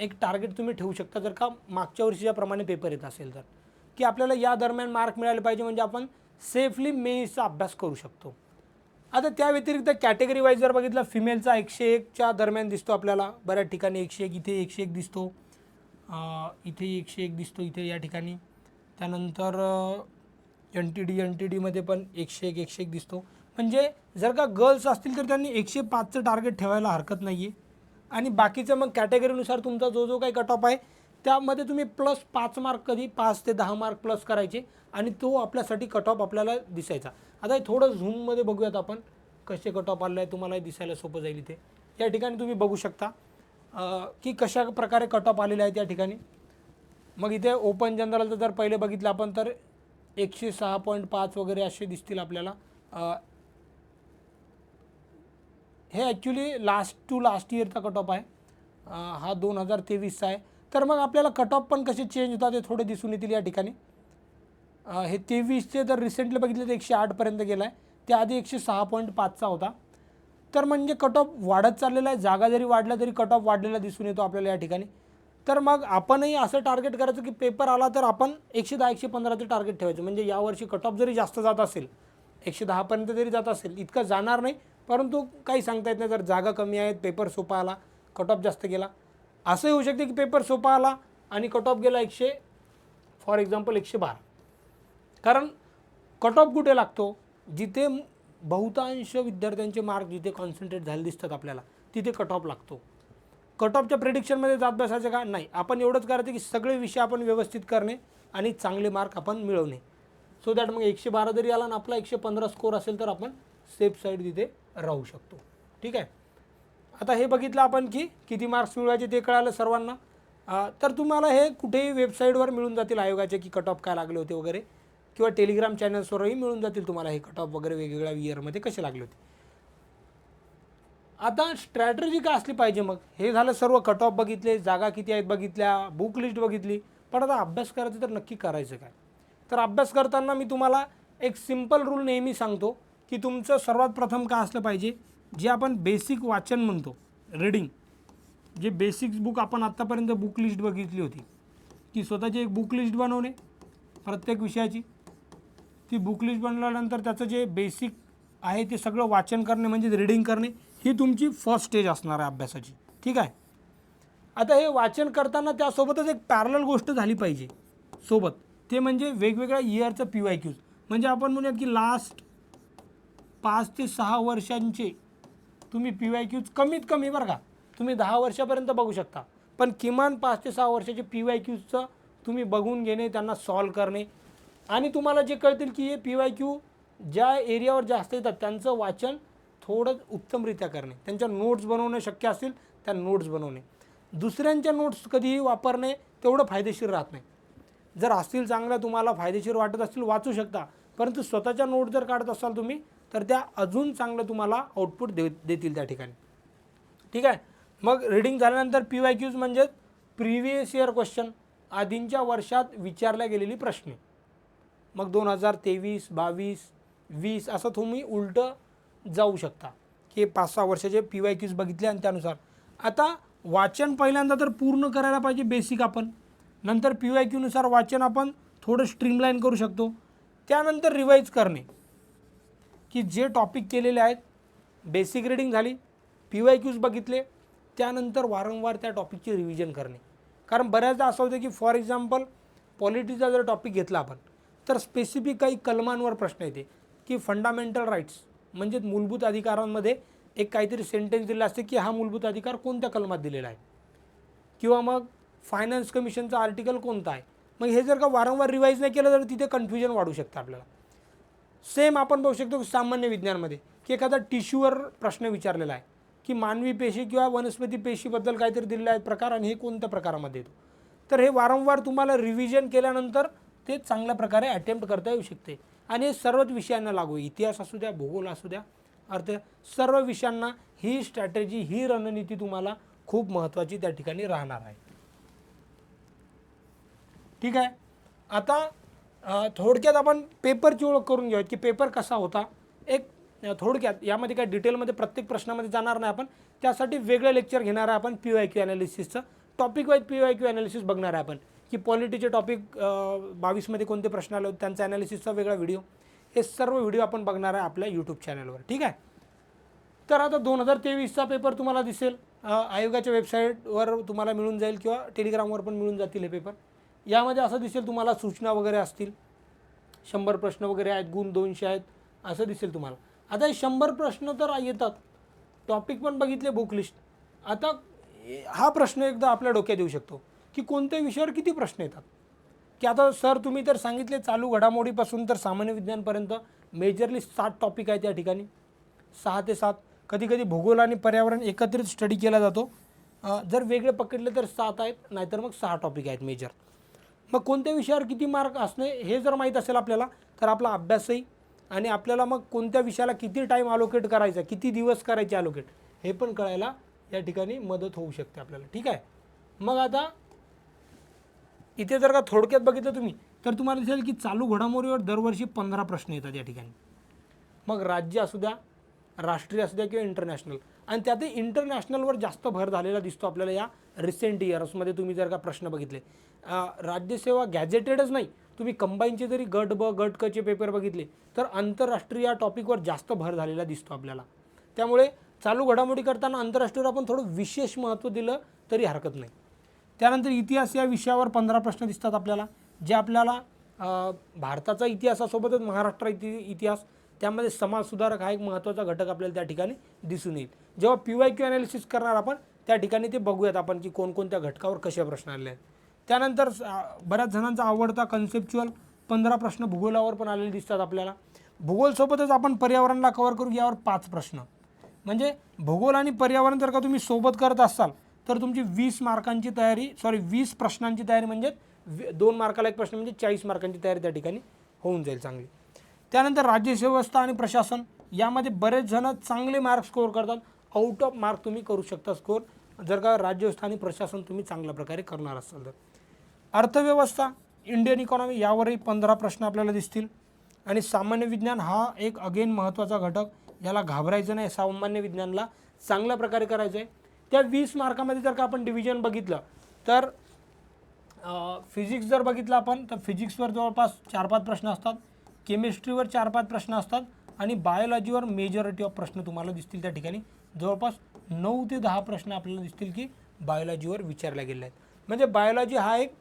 A: एक टार्गेट तुम्ही ठेवू शकता जर का मागच्या वर्षीच्याप्रमाणे पेपर येत असेल तर, की आपल्याला या दरम्यान मार्क मिळाले पाहिजे म्हणजे आपण सेफली मेन्सचा अभ्यास करू शकतो. आता त्या व्यतिरिक्त कॅटेगरी वाईज जर बघितलं फिमेलचा 101च्या दरम्यान दिसतो आपल्याला बऱ्याच ठिकाणी 101, इथे 101 दिसतो, इथे 101 दिसतो, इथे या ठिकाणी. त्यानंतर NTDमध्ये पण 101 101 दिसतो. म्हणजे जर का गर्ल्स असतील तर त्यांनी 105चं टार्गेट ठेवायला हरकत नाही आहे. आणि बाकीचं मग कॅटेगरीनुसार तुमचा जो जो काही कट ऑफ आहे त्यामध्ये तुम्ही +5 मार्क कधी 5 ते 10 मार्क प्लस करायचे आणि तो आपल्यासाठी कट ऑफ आपल्याला दिसायचा. आता हे थोडं झूममध्ये बघूयात आपण कसे कट ऑफ आले आहे, तुम्हाला दिसायला सोपं जाईल. इथे या ठिकाणी तुम्ही बघू शकता की कशा प्रकारे कट ऑफ आलेले आहेत या ठिकाणी. मग इथे ओपन जनरलचं जर पहिले बघितलं आपण तर 106.5 वगैरे असे दिसतील आपल्याला. हे ॲक्च्युली लास्ट इयरचा कट ऑफ आहे, हा 2023चा आहे. तर मग आपल्याला कट ऑफ पण कसे चेंज होतात ते थोडे दिसून येतील या ठिकाणी. हे 23चे जर रिसेंटली बघितले तर 108पर्यंत गेला आहे, त्याआधी 106.5चा होता. तर म्हणजे कट ऑफ वाढत चाललेला आहे, जागा जरी वाढल्या तरी कट ऑफ वाढलेला दिसून येतो आपल्याला या ठिकाणी. तर मग आपणही असं टार्गेट करायचं की पेपर आला तर आपण 110 115चं टार्गेट ठेवायचं. म्हणजे यावर्षी कट ऑफ जरी जास्त जात असेल 110पर्यंत जरी जात असेल, इतकं जाणार नाही, परंतु काही सांगता येत नाही. जर जागा कमी आहेत, पेपर सोपा आला, कट ऑफ जास्त गेला, असंही होऊ शकते की पेपर सोपा आला आणि कट ऑफ गेला फॉर एक्झाम्पल 112. कारण कट ऑफ कुठे लागतो, जिथे बहुतांश विद्यार्थ्यांचे मार्क जिथे कॉन्सन्ट्रेट झाले दिसतात आपल्याला तिथे कट ऑफ लागतो. कट ऑफच्या प्रेडिक्शनमध्ये जात बसायचं का नाही, आपण एवढंच करायचं की सगळे विषय आपण व्यवस्थित करणे आणि चांगले मार्क आपण मिळवणे. सो दॅट मग 112 जरी आला ना आपला 115 स्कोर असेल तर आपण सेफ साईड तिथे राहू शकतो. ठीक आहे. आता हे बघितलं आपण की किती मार्क्स मिळवायचे ते कळालं सर्वांना. तर तुम्हाला हे कुठेही वेबसाईटवर मिळून जातील आयोगाचे की कट ऑफ काय लागले होते वगैरे, किंवा टेलिग्राम चॅनल्सवरही मिळून जातील तुम्हाला हे कट ऑफ वगैरे वेगवेगळ्या इयरमध्ये कसे लागले होते. आता स्ट्रॅटर्जी काय असली पाहिजे मग, हे झालं सर्व कट ऑफ बघितले, जागा किती आहेत बघितल्या, बुक लिस्ट बघितली, पण आता अभ्यास करायचं तर नक्की करायचं काय. तर अभ्यास करताना मी तुम्हाला एक सिम्पल रूल नेहमी सांगतो की तुमचं सर्वात प्रथम काय असलं पाहिजे, जे आपण बेसिक वाचन म्हणतो, रीडिंग, जे बेसिक्स बुक आपण आत्तापर्यंत बुक लिस्ट बघितली होती, की स्वतःची एक बुक लिस्ट बनवणे प्रत्येक विषयाची. ती बुक लिस्ट बनवल्यानंतर त्याचं जे बेसिक आहे ते सगळं वाचन करणे म्हणजे रीडिंग करणे, ही तुमची फर्स्ट स्टेज असणार आहे अभ्यासाची. ठीक आहे. आता हे वाचन करताना त्यासोबतच एक पॅरलल गोष्ट झाली पाहिजे सोबत, ते म्हणजे वेगवेगळ्या इयरचं PYQs. म्हणजे आपण म्हणूयात की लास्ट 5 ते 6 वर्षांचे तुम्ही PYQs कमीत कमी बरं का, तुम्ही 10 वर्षापर्यंत बघू शकता, पण किमान 5 ते 6 वर्षाचे PYQsचं तुम्ही बघून घेणे, त्यांना सॉल्व करणे, आणि तुम्हाला जे कळतील की हे PYQ ज्या एरियावर जास्त येतात त्यांचं वाचन थोडं उत्तमरित्या करणे, त्यांच्या नोट्स बनवणे शक्य असतील त्या नोट्स बनवणे. दुसऱ्यांच्या नोट्स कधीही वापरणे तेवढं फायदेशीर राहत नाही. जर असतील चांगल्या तुम्हाला फायदेशीर वाटत असतील वाचू शकता, परंतु स्वतःच्या नोट जर काढत असाल तुम्ही तर त्या अजून चांगलं तुम्हाला आउटपुट देतील त्या ठिकाणी. ठीक आहे. मग रीडिंग झाल्यानंतर PYQs म्हणजे प्रिव्हियस इयर क्वेश्चन, आधींच्या वर्षात विचारल्या गेलेली प्रश्ने. मग 2023, 22, 20 असं तुम्ही उलटं जाऊ शकता की 5-6 वर्षाचे PYQs बघितले आणि त्यानुसार. आता वाचन पहिल्यांदा तर पूर्ण करायला पाहिजे बेसिक आपण, नंतर PYQनुसार वाचन आपण थोडं स्ट्रीमलाईन करू शकतो. त्यानंतर रिवाईज करणे की जे टॉपिक केलेले आहेत, बेसिक रीडिंग झाली, PYQs बघितले, त्यानंतर वारंवार त्या टॉपिकची रिव्हिजन करणे. कारण बऱ्याचदा असं होतं की फॉर एक्झाम्पल पॉलिटिचा जर टॉपिक घेतला आपण तर स्पेसिफिक काही कलमांवर प्रश्न येते की फंडामेंटल राईट्स म्हणजे मूलभूत अधिकारांमध्ये एक काहीतरी सेंटेन्स दिलेला असते की हा मूलभूत अधिकार कोणत्या कलमात दिलेला आहे, किंवा मग फायनान्स कमिशनचा आर्टिकल कोणता आहे. मग हे जर का वारंवार रिवाईज नाही केलं तर तिथे कन्फ्युजन वाढू शकतं आपल्याला. सेम आपण बघू शकतो की सामान्य विज्ञानमध्ये की एखादा टिश्यूवर प्रश्न विचारलेला आहे की मानवी पेशी किंवा वनस्पती पेशीबद्दल काहीतरी दिलेले आहेत प्रकार आणि हे कोणत्या प्रकारामध्ये येतो. तर हे वारंवार तुम्हाला रिव्हिजन केल्यानंतर ते चांगल्या प्रकारे अटेम्प्ट करता येऊ शकते. आणि हे सर्वच विषयांना लागू, इतिहास असू द्या, भूगोल असू द्या, अर्थ, सर्व विषयांना ही स्ट्रॅटेजी, ही रणनीती तुम्हाला खूप महत्त्वाची त्या ठिकाणी राहणार आहे. ठीक आहे. आता थोडक्यात आपण पेपरची ओळख करून घेऊयात की पेपर कसा होता. एक थोडक्यात यामध्ये काय डिटेलमध्ये प्रत्येक प्रश्नामध्ये जाणार नाही आपण, त्यासाठी वेगळं लेक्चर घेणार आहे आपण PYQ ॲनालिसिसचं. टॉपिक वाईज PYQ ॲनालिसिस बघणार आहे आपण की पॉलिटीचे टॉपिक 22मध्ये कोणते प्रश्न आले होते त्यांचा ॲनालिसिसचा वेगळा व्हिडिओ, हे सर्व व्हिडिओ आपण बघणार आहे आपल्या यूट्यूब चॅनलवर. ठीक आहे. तर आता 2023चा पेपर तुम्हाला दिसेल आयोगाच्या वेबसाईटवर तुम्हाला मिळून जाईल किंवा टेलिग्रामवर पण मिळून जातील हे पेपर. यामध्ये असं दिसेल तुम्हाला सूचना वगैरे असतील, 100 प्रश्न वगैरे आहेत, गुण 200 आहेत असं दिसेल तुम्हाला. आता हे 100 प्रश्न तर येतात, टॉपिक पण बघितले, बुक लिस्ट. आता हा प्रश्न एकदा आपल्या डोक्यात येऊ शकतो की कोणत्या विषयावर किती प्रश्न येतात. की आता सर तुम्ही तर सांगितले चालू घडामोडीपासून तर सामान्य विज्ञानपर्यंत मेजरली 7 टॉपिक आहेत या ठिकाणी, 6 ते 7. कधी कधी भूगोल आणि पर्यावरण एकत्रित स्टडी केला जातो. जर वेगळे पकडले तर 7 आहेत, नाहीतर मग 6 टॉपिक आहेत मेजर. मग कोणत्या विषयावर किती मार्क असणे हे जर माहीत असेल आपल्याला तर आपला अभ्यासही आणि आपल्याला मग कोणत्या विषयाला किती टाईम अलोकेट करायचा, किती दिवस करायचे अलोकेट हे पण कळायला या ठिकाणी मदत होऊ शकते आपल्याला. ठीक आहे. मग आता इथे जर का थोडक्यात बघितलं तुम्ही तर तुम्हाला दिसेल की चालू घडामोडीवर दरवर्षी 15 प्रश्न येतात या ठिकाणी. मग राज्य असू द्या, राष्ट्रीय असू द्या किंवा इंटरनॅशनल, आणि त्यातही इंटरनॅशनलवर जास्त भर झालेला दिसतो आपल्याला या रिसेंट इयर्समध्ये. तुम्ही जर का प्रश्न बघितले राज्यसेवा गॅजेटेडच नाही, तुम्ही कंबाईनचे जरी गट ब गट क चे पेपर बघितले तर आंतरराष्ट्रीय या टॉपिकवर जास्त भर झालेला दिसतो आपल्याला. त्यामुळे चालू घडामोडी करताना आंतरराष्ट्रीयवर आपण थोडं विशेष महत्त्व दिलं तरी हरकत नाही. त्यानंतर इतिहास या विषयावर 15 प्रश्न दिसतात आपल्याला, जे आपल्याला भारताचा इतिहासासोबतच महाराष्ट्र इतिहास, त्यामध्ये समाजसुधारक हा एक महत्त्वाचा घटक आपल्याला त्या ठिकाणी दिसून येईल. जेव्हा PYQ ॲनालिसिस करणार आपण त्या ठिकाणी ते बघूयात आपण की कोणकोणत्या घटकावर कसे प्रश्न आलेले आहेत. त्यानंतर बऱ्याच जणांचा आवडता कन्सेप्च्युअल 15 प्रश्न भूगोलावर पण आलेले दिसतात आपल्याला. भूगोलसोबतच आपण पर्यावरणला कव्हर करू, यावर 5 प्रश्न. म्हणजे भूगोल आणि पर्यावरण जर का तुम्ही सोबत करत असाल तर तुमची 20 मार्कांची तयारी, 20 प्रश्नांची तयारी, म्हणजे 2 मार्काला एक प्रश्न म्हणजे 40 मार्कांची तयारी त्या ठिकाणी होऊन जाईल चांगली. त्यानंतर राज्यव्यवस्था आणि प्रशासन यामध्ये बरेच जण चांगले मार्क स्कोअर करतात. आउट ऑफ मार्क तुम्ही करू शकता स्कोअर जर का राज्यव्यवस्था आणि प्रशासन तुम्ही चांगल्या प्रकारे करणार असाल तर. अर्थव्यवस्था, इंडियन इकॉनॉमी यावरही 15 प्रश्न आपल्याला दिसतील. आणि सामान्य विज्ञान हा एक अगेन महत्त्वाचा घटक, याला घाबरायचं नाही. सामान्य विज्ञानला चांगल्या प्रकारे करायचं आहे. त्या 20 मार्कामध्ये जर का आपण डिव्हिजन बघितलं तर फिजिक्स जर बघितलं आपण तर फिजिक्सवर जवळपास 4-5 प्रश्न असतात, केमिस्ट्रीवर 4-5 प्रश्न असतात आणि बायोलॉजीवर मेजॉरिटी ऑफ प्रश्न तुम्हाला दिसतील. त्या ठिकाणी जवळपास 9 ते 10 प्रश्न आपल्याला दिसतील की बायोलॉजीवर विचारले गेले आहेत. म्हणजे बायोलॉजी हा एक,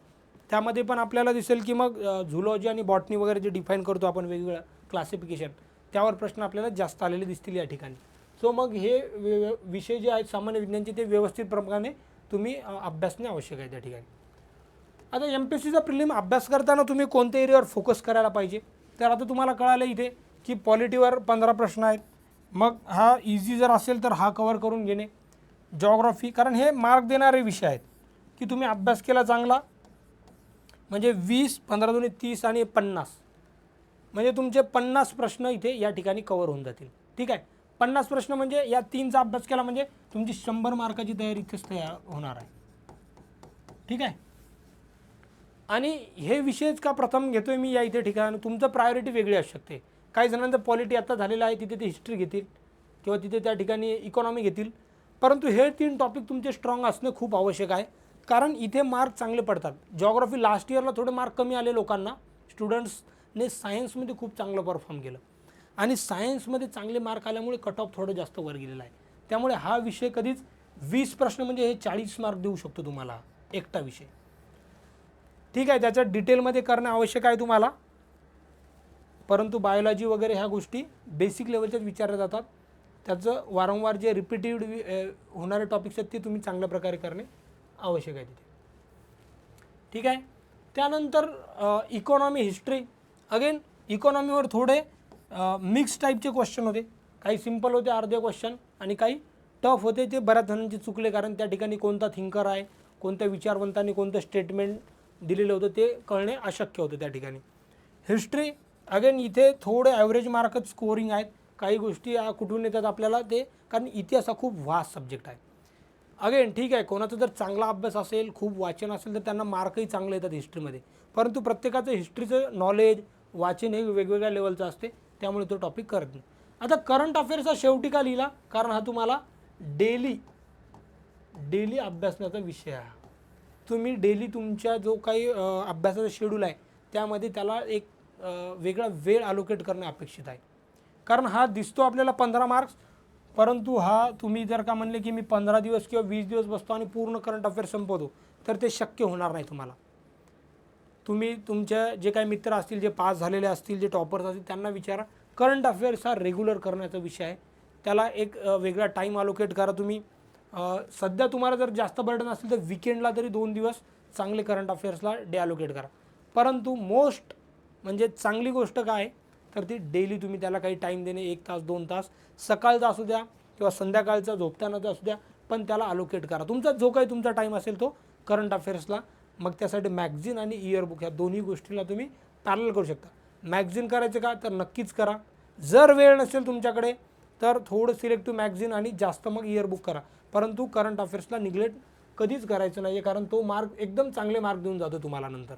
A: त्यामध्ये पण आपल्याला दिसेल की मग झुलॉजी आणि बॉटनी वगैरे जे डिफाईन करतो आपण वेगवेगळं क्लासिफिकेशन, त्यावर प्रश्न आपल्याला जास्त आलेले दिसतील या ठिकाणी. सो मग हे विषय जे आहेत सामान्य विज्ञानचे ते व्यवस्थित प्रमाणे तुम्ही अभ्यासणे आवश्यक आहे त्या ठिकाणी. आता MPSCचा प्रिलिम अभ्यास करताना तुम्ही कोणत्या एरियावर फोकस करायला पाहिजे तर आता तुम्हाला कळालं इथे की पॉलिटीवर 15 प्रश्न आहेत. मग हा इझी जर असेल तर हा कवर करून घेणे. जॉग्राफी, कारण हे मार्क देणारे विषय आहेत की तुम्ही अभ्यास केला चांगला म्हणजे 20, 15 दुणे 30 आणि 50, म्हणजे तुमचे 50 प्रश्न इथे या ठिकाणी कवर होऊन जातील. ठीक आहे. 50 प्रश्न म्हणजे या 3चा अभ्यास केला म्हणजे तुमची 100 मार्काची तयारी इथेच तयार होणार आहे. ठीक आहे. आणि हे विषयच का प्रथम घेतोय मी या इथे ठिकाणी, तुमचं प्रायोरिटी वेगळी असू शकते. काही जणांचं पॉलिटी आता झालेलं आहे, तिथे ते हिस्ट्री घेतील किंवा तिथे त्या ठिकाणी इकॉनॉमी घेतील. परंतु हे 3 टॉपिक तुमचे स्ट्रॉंग असणे खूप आवश्यक आहे, कारण इथे मार्क चांगले पडतात. जॉग्राफी लास्ट इयरला थोडे मार्क कमी आले लोकांना, स्टुडंट्सने सायन्समध्ये खूप चांगलं परफॉर्म केलं आणि सायन्समध्ये चांगले मार्क आल्यामुळे कट ऑफ थोडं जास्त वर गेलेलं आहे. त्यामुळे हा विषय कधीच 20 प्रश्न म्हणजे हे 40 मार्क देऊ शकतो तुम्हाला एकटा विषय. ठीक आहे. त्याच्यात डिटेलमध्ये करणं आवश्यक आहे तुम्हाला, परंतु बायोलॉजी वगैरे ह्या गोष्टी बेसिक लेवलच्याच विचारल्या जातात. त्याचं वारंवार जे रिपीटेड होणारे टॉपिक्स आहेत ते तुम्ही चांगल्या प्रकारे करणे आवश्यक आहे तिथे. ठीक आहे. त्यानंतर इकॉनॉमी, हिस्ट्री. अगेन इकॉनॉमीवर थोडे मिक्स टाईपचे क्वेश्चन होते, काही सिम्पल होते अर्धे क्वेश्चन आणि काही टफ होते. ते बऱ्याच जणांचे चुकले, कारण त्या ठिकाणी कोणता थिंकर आहे, कोणत्या विचारवंतांनी कोणतं स्टेटमेंट दिलेलं होतं ते कळणे अशक्य होतं त्या ठिकाणी. हिस्ट्री अगेन इथे थोडे ॲव्हरेज मार्कच स्कोरिंग आहेत. काही गोष्टी कुठून येतात आपल्याला ते, कारण इतिहास हा खूप वास्ट सब्जेक्ट आहे. अगेन ठीक आहे, कोणाचा जर चांगला अभ्यास असेल, खूप वाचन असेल, तर त्यांना मार्कही चांगले येतात हिस्ट्रीमध्ये. परंतु प्रत्येकाचं हिस्ट्रीचं नॉलेज, वाचन हे वेगवेगळ्या लेवलचं असते, त्यामुळे तो टॉपिक करत नाही. आता करंट अफेअर्स हा शेवटी का लिहिला, कारण हा तुम्हाला डेली अभ्यासण्याचा विषय आहे. तुम्ही डेली तुमच्या जो काही अभ्यासाचा शेड्यूल आहे त्यामध्ये त्याला एक वेगळा वेळ अलोकेट करणं अपेक्षित आहे. कारण हा दिसतो आपल्याला 15 मार्क्स, परंतु हा तुम्ही जर का म्हणले की मी 15 दिवस किंवा 20 दिवस बसतो आणि पूर्ण करंट अफेअर्स संपवतो, तर ते शक्य होणार नाही तुम्हाला. तुम्ही तुमच्या जे काही मित्र असतील, जे पास झालेले असतील, जे टॉपर्स असतील, त्यांना विचारा. करंट अफेअर्स हा रेग्युलर करण्याचा विषय आहे. त्याला एक वेगळा टाईम अलोकेट करा तुम्ही. सध्या तुम्हाला जर जास्त बर्डन असेल तर विकेंडला तरी 2 दिवस चांगले करंट अफेअर्सला डे अलोकेट करा. परंतु मोस्ट म्हणजे चांगली गोष्ट काय तर ती डेली तुम्ही त्याला काही टाईम देणे, 1 तास 2 तास, सकाळचा असू द्या किंवा संध्याकाळचा झोपतानाचा असू द्या, पण त्याला अलोकेट करा. तुमचा जो काही तुमचा टाईम असेल तो करंट अफेअर्सला. मग त्यासाठी मॅगझिन आणि इयरबुक ह्या दोन्ही गोष्टींना तुम्ही पॅरल करू शकता. मॅगझिन करायचं का तर नक्कीच करा. जर वेळ नसेल तुमच्याकडे तर थोडं सिलेक्टिव्ह मॅगझिन आणि जास्त मग इयरबुक करा. परंतु करंट अफेअर्सला निग्लेक्ट कधीच करायचं नाही आहे, कारण तो मार्क एकदम चांगले मार्क देऊन जातो तुम्हाला नंतर.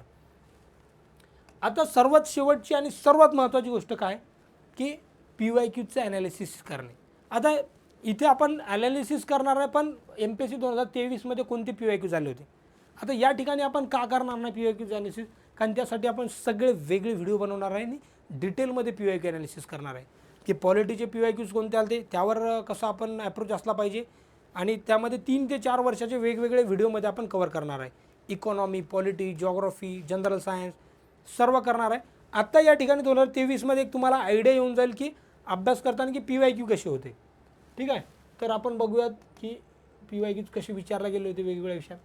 A: आता सर्वात शेवटची आणि सर्वात महत्त्वाची गोष्ट काय की PYQचं ॲनालिसिस करणे. आता इथे आपण ॲनालिसिस करणार आहे, पण MPSC 2023मध्ये कोणते PYQ झाले होते. आता या ठिकाणी आपण का करणार नाही PYQचं ॲनालिसिस, कारण त्यासाठी आपण सगळे वेगळे व्हिडिओ बनवणार आहे आणि डिटेलमध्ये PYQ ॲनालिसिस करणार आहे की पॉलिटीचे PYQs कोणते आले, त्यावर कसं आपण ॲप्रोच असला पाहिजे, आणि त्यामध्ये 3 ते 4 वर्षाचे वेगवेगळे व्हिडिओमध्ये आपण कव्हर करणार आहे. Economy, polity, geography, general science सर्व करणार आहे. आत्ता या ठिकाणी 2023मध्ये एक तुम्हाला आयडिया येऊन जाईल की अभ्यास करताना की PYQ कसे होते. ठीक आहे, तर आपण बघूयात की PYQs कसे विचारले गेले होते वेगवेगळ्या विषयात.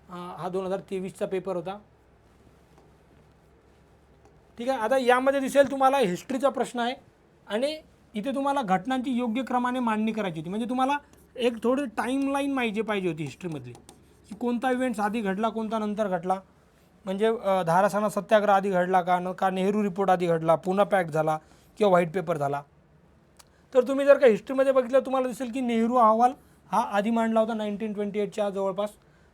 A: हा 2023चा पेपर होता. ठीक आहे, आता यामध्ये दिसेल तुम्हाला हिस्ट्रीचा प्रश्न आहे आणि इथे तुम्हाला घटनांची योग्य क्रमाने मांडणी करायची होती. म्हणजे तुम्हाला एक थोडी टाईमलाईन पाहिजे होती हिस्ट्रीमधली, की कोणता इव्हेंट्स आधी घडला, कोणता नंतर घडला. म्हणजे धारासाना सत्याग्रह आधी घडला का नेहरू रिपोर्ट आधी घडला, पुणे पॅक्ट झाला किंवा व्हाईट पेपर झाला. तर तुम्ही जर का हिस्ट्रीमध्ये बघितलं तुम्हाला दिसेल की नेहरू अहवाल हा आधी मांडला होता 1928च्या जवळपास,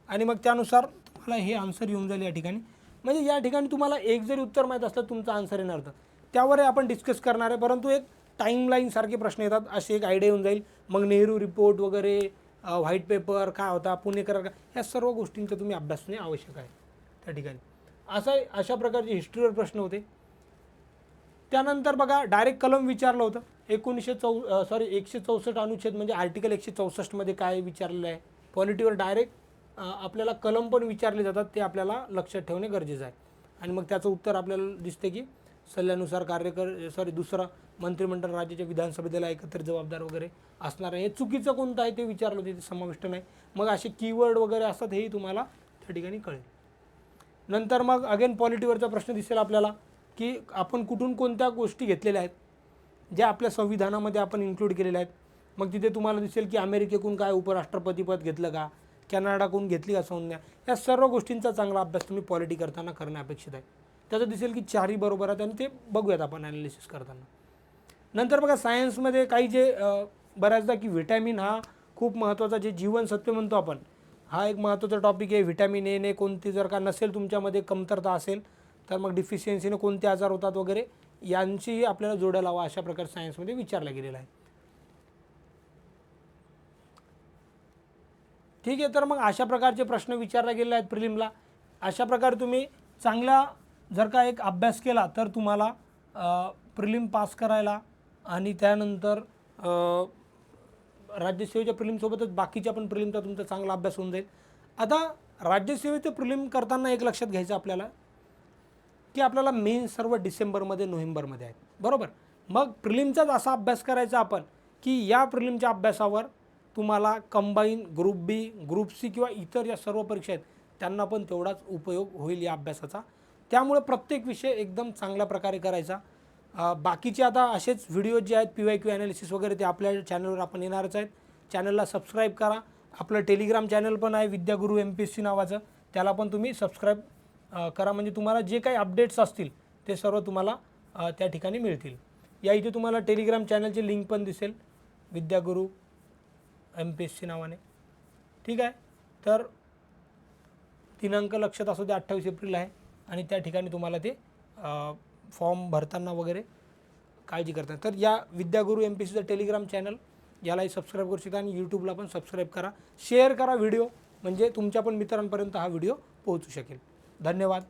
A: आणि मग त्यानुसार तुम्हाला हे आन्सर येऊन जाईल या ठिकाणी. म्हणजे या ठिकाणी तुम्हाला एक जरी उत्तर माहीत असलं तुमचा आन्सर येणार तर त्यावर आपण डिस्कस करणार आहे. परंतु एक टाईमलाईन सारखे प्रश्न येतात, असे एक आयडिया येऊन जाईल. मग नेहरू रिपोर्ट वगैरे, व्हाईट पेपर काय होता, पुणेकर काय, ह्या सर्व गोष्टींचा तुम्ही अभ्यासणे आवश्यक आहे त्या ठिकाणी. अशा प्रकारचे हिस्ट्रीवर प्रश्न होते. त्यानंतर बघा डायरेक्ट कलम विचारलं होतं. 164 अनुच्छेद म्हणजे आर्टिकल 164मध्ये काय विचारलेलं आहे. पॉलिटीवर डायरेक्ट आपल्याला कलम पण विचारले जातात, ते आपल्याला लक्षात ठेवणे गरजेचं आहे. आणि मग त्याचं उत्तर आपल्याला दिसते की सल्ल्यानुसार दुसरा मंत्रिमंडळ राज्याच्या विधानसभेला एकत्र जबाबदार वगैरे असणार आहे. हे चुकीचं कोणतं आहे ते विचारलं होते, ते समाविष्ट नाही. मग असे कीवर्ड वगैरे असतात, हेही तुम्हाला त्या ठिकाणी कळेल. नंतर मग अगेन पॉलिटीवरचा प्रश्न दिसेल आपल्याला की आपण कुठून कोणत्या गोष्टी घेतलेल्या आहेत ज्या आपल्या संविधानामध्ये आपण इन्क्लूड केलेल्या आहेत. मग तिथे तुम्हाला दिसेल की अमेरिकेकडून काय उपराष्ट्रपतीपद घेतलं का, कॅनडाकडून घेतली का संज्ञा. या सर्व गोष्टींचा चांगला अभ्यास तुम्ही पॉलिटी करताना करणं अपेक्षित आहे. त्याचं दिसेल की 4ही बरोबर आहेत आणि ते बघूयात आपण ॲनालिसिस करताना. नंतर बघा सायन्समध्ये काही जे बऱ्याचदा की व्हिटॅमिन हा खूप महत्त्वाचा, जे जीवनसत्व म्हणतो आपण, हा एक महत्त्वाचा टॉपिक आहे. व्हिटॅमिन एने कोणती जर का नसेल तुमच्यामध्ये, कमतरता असेल तर मग डिफिशियन्सीने कोणते आजार होतात वगैरे, यांचीही आपल्याला जोड्या लावा, अशा प्रकारे सायन्समध्ये विचारला गेलेला आहे. ठीक आहे, तर मग अशा प्रकारचे प्रश्न विचारले गेले आहेत प्रिलिमला. अशा प्रकारे तुम्ही चांगला जर का एक अभ्यास केला तर तुम्हाला प्रिलिम पास करायला आणि त्यानंतर राज्यसेवेच्या प्रिलिमसोबतच बाकीच्या पण प्रिलिमचा तुमचा चांगला अभ्यास होऊन जाईल. आता राज्यसेवेचं प्रिलिम करताना एक लक्षात घ्यायचं आपल्याला की आपल्याला मेन सर्व डिसेंबरमध्ये, नोव्हेंबरमध्ये आहेत, बरोबर. मग प्रिलिमचाच असा अभ्यास करायचा आपण की या प्रिलिमच्या अभ्यासावर तुम्हाला कंबाईन, ग्रुप बी, ग्रुप सी किंवा इतर या सर्व परीक्षा आहेत त्यांना पण तेवढाच उपयोग होईल या अभ्यासाचा. त्यामुळे प्रत्येक विषय एकदम चांगल्या प्रकारे करायचा. बाकीचे आता असेच व्हिडिओ जे आहेत PYQ ॲनालिसिस वगैरे ते आपल्या चॅनलवर आपण येणारच आहेत. चॅनलला सबस्क्राईब करा. आपलं टेलिग्राम चॅनल पण आहे विद्यागुरू MPSC नावाचं, त्याला पण तुम्ही सबस्क्राईब करा. म्हणजे तुम्हाला जे काही अपडेट्स असतील ते सर्व तुम्हाला त्या ठिकाणी मिळतील. या इथे तुम्हाला टेलिग्राम चॅनलची लिंक पण दिसेल विद्यागुरू MPSC नावाने. ठीक आहे. तर दिनांक लक्षात असू दे 28 एप्रिल आहे आणि त्या ठिकाणी तुम्हाला ते फॉर्म भरताना वगैरे काळजी करता. तर या विद्यागुरू MPSCचं टेलिग्राम चॅनल यालाही सबस्क्राईब करू शकता आणि यूट्यूबला पण सबस्क्राईब करा, शेअर करा व्हिडिओ, म्हणजे तुमच्या पण मित्रांपर्यंत हा व्हिडिओ पोहोचू शकेल. धन्यवाद.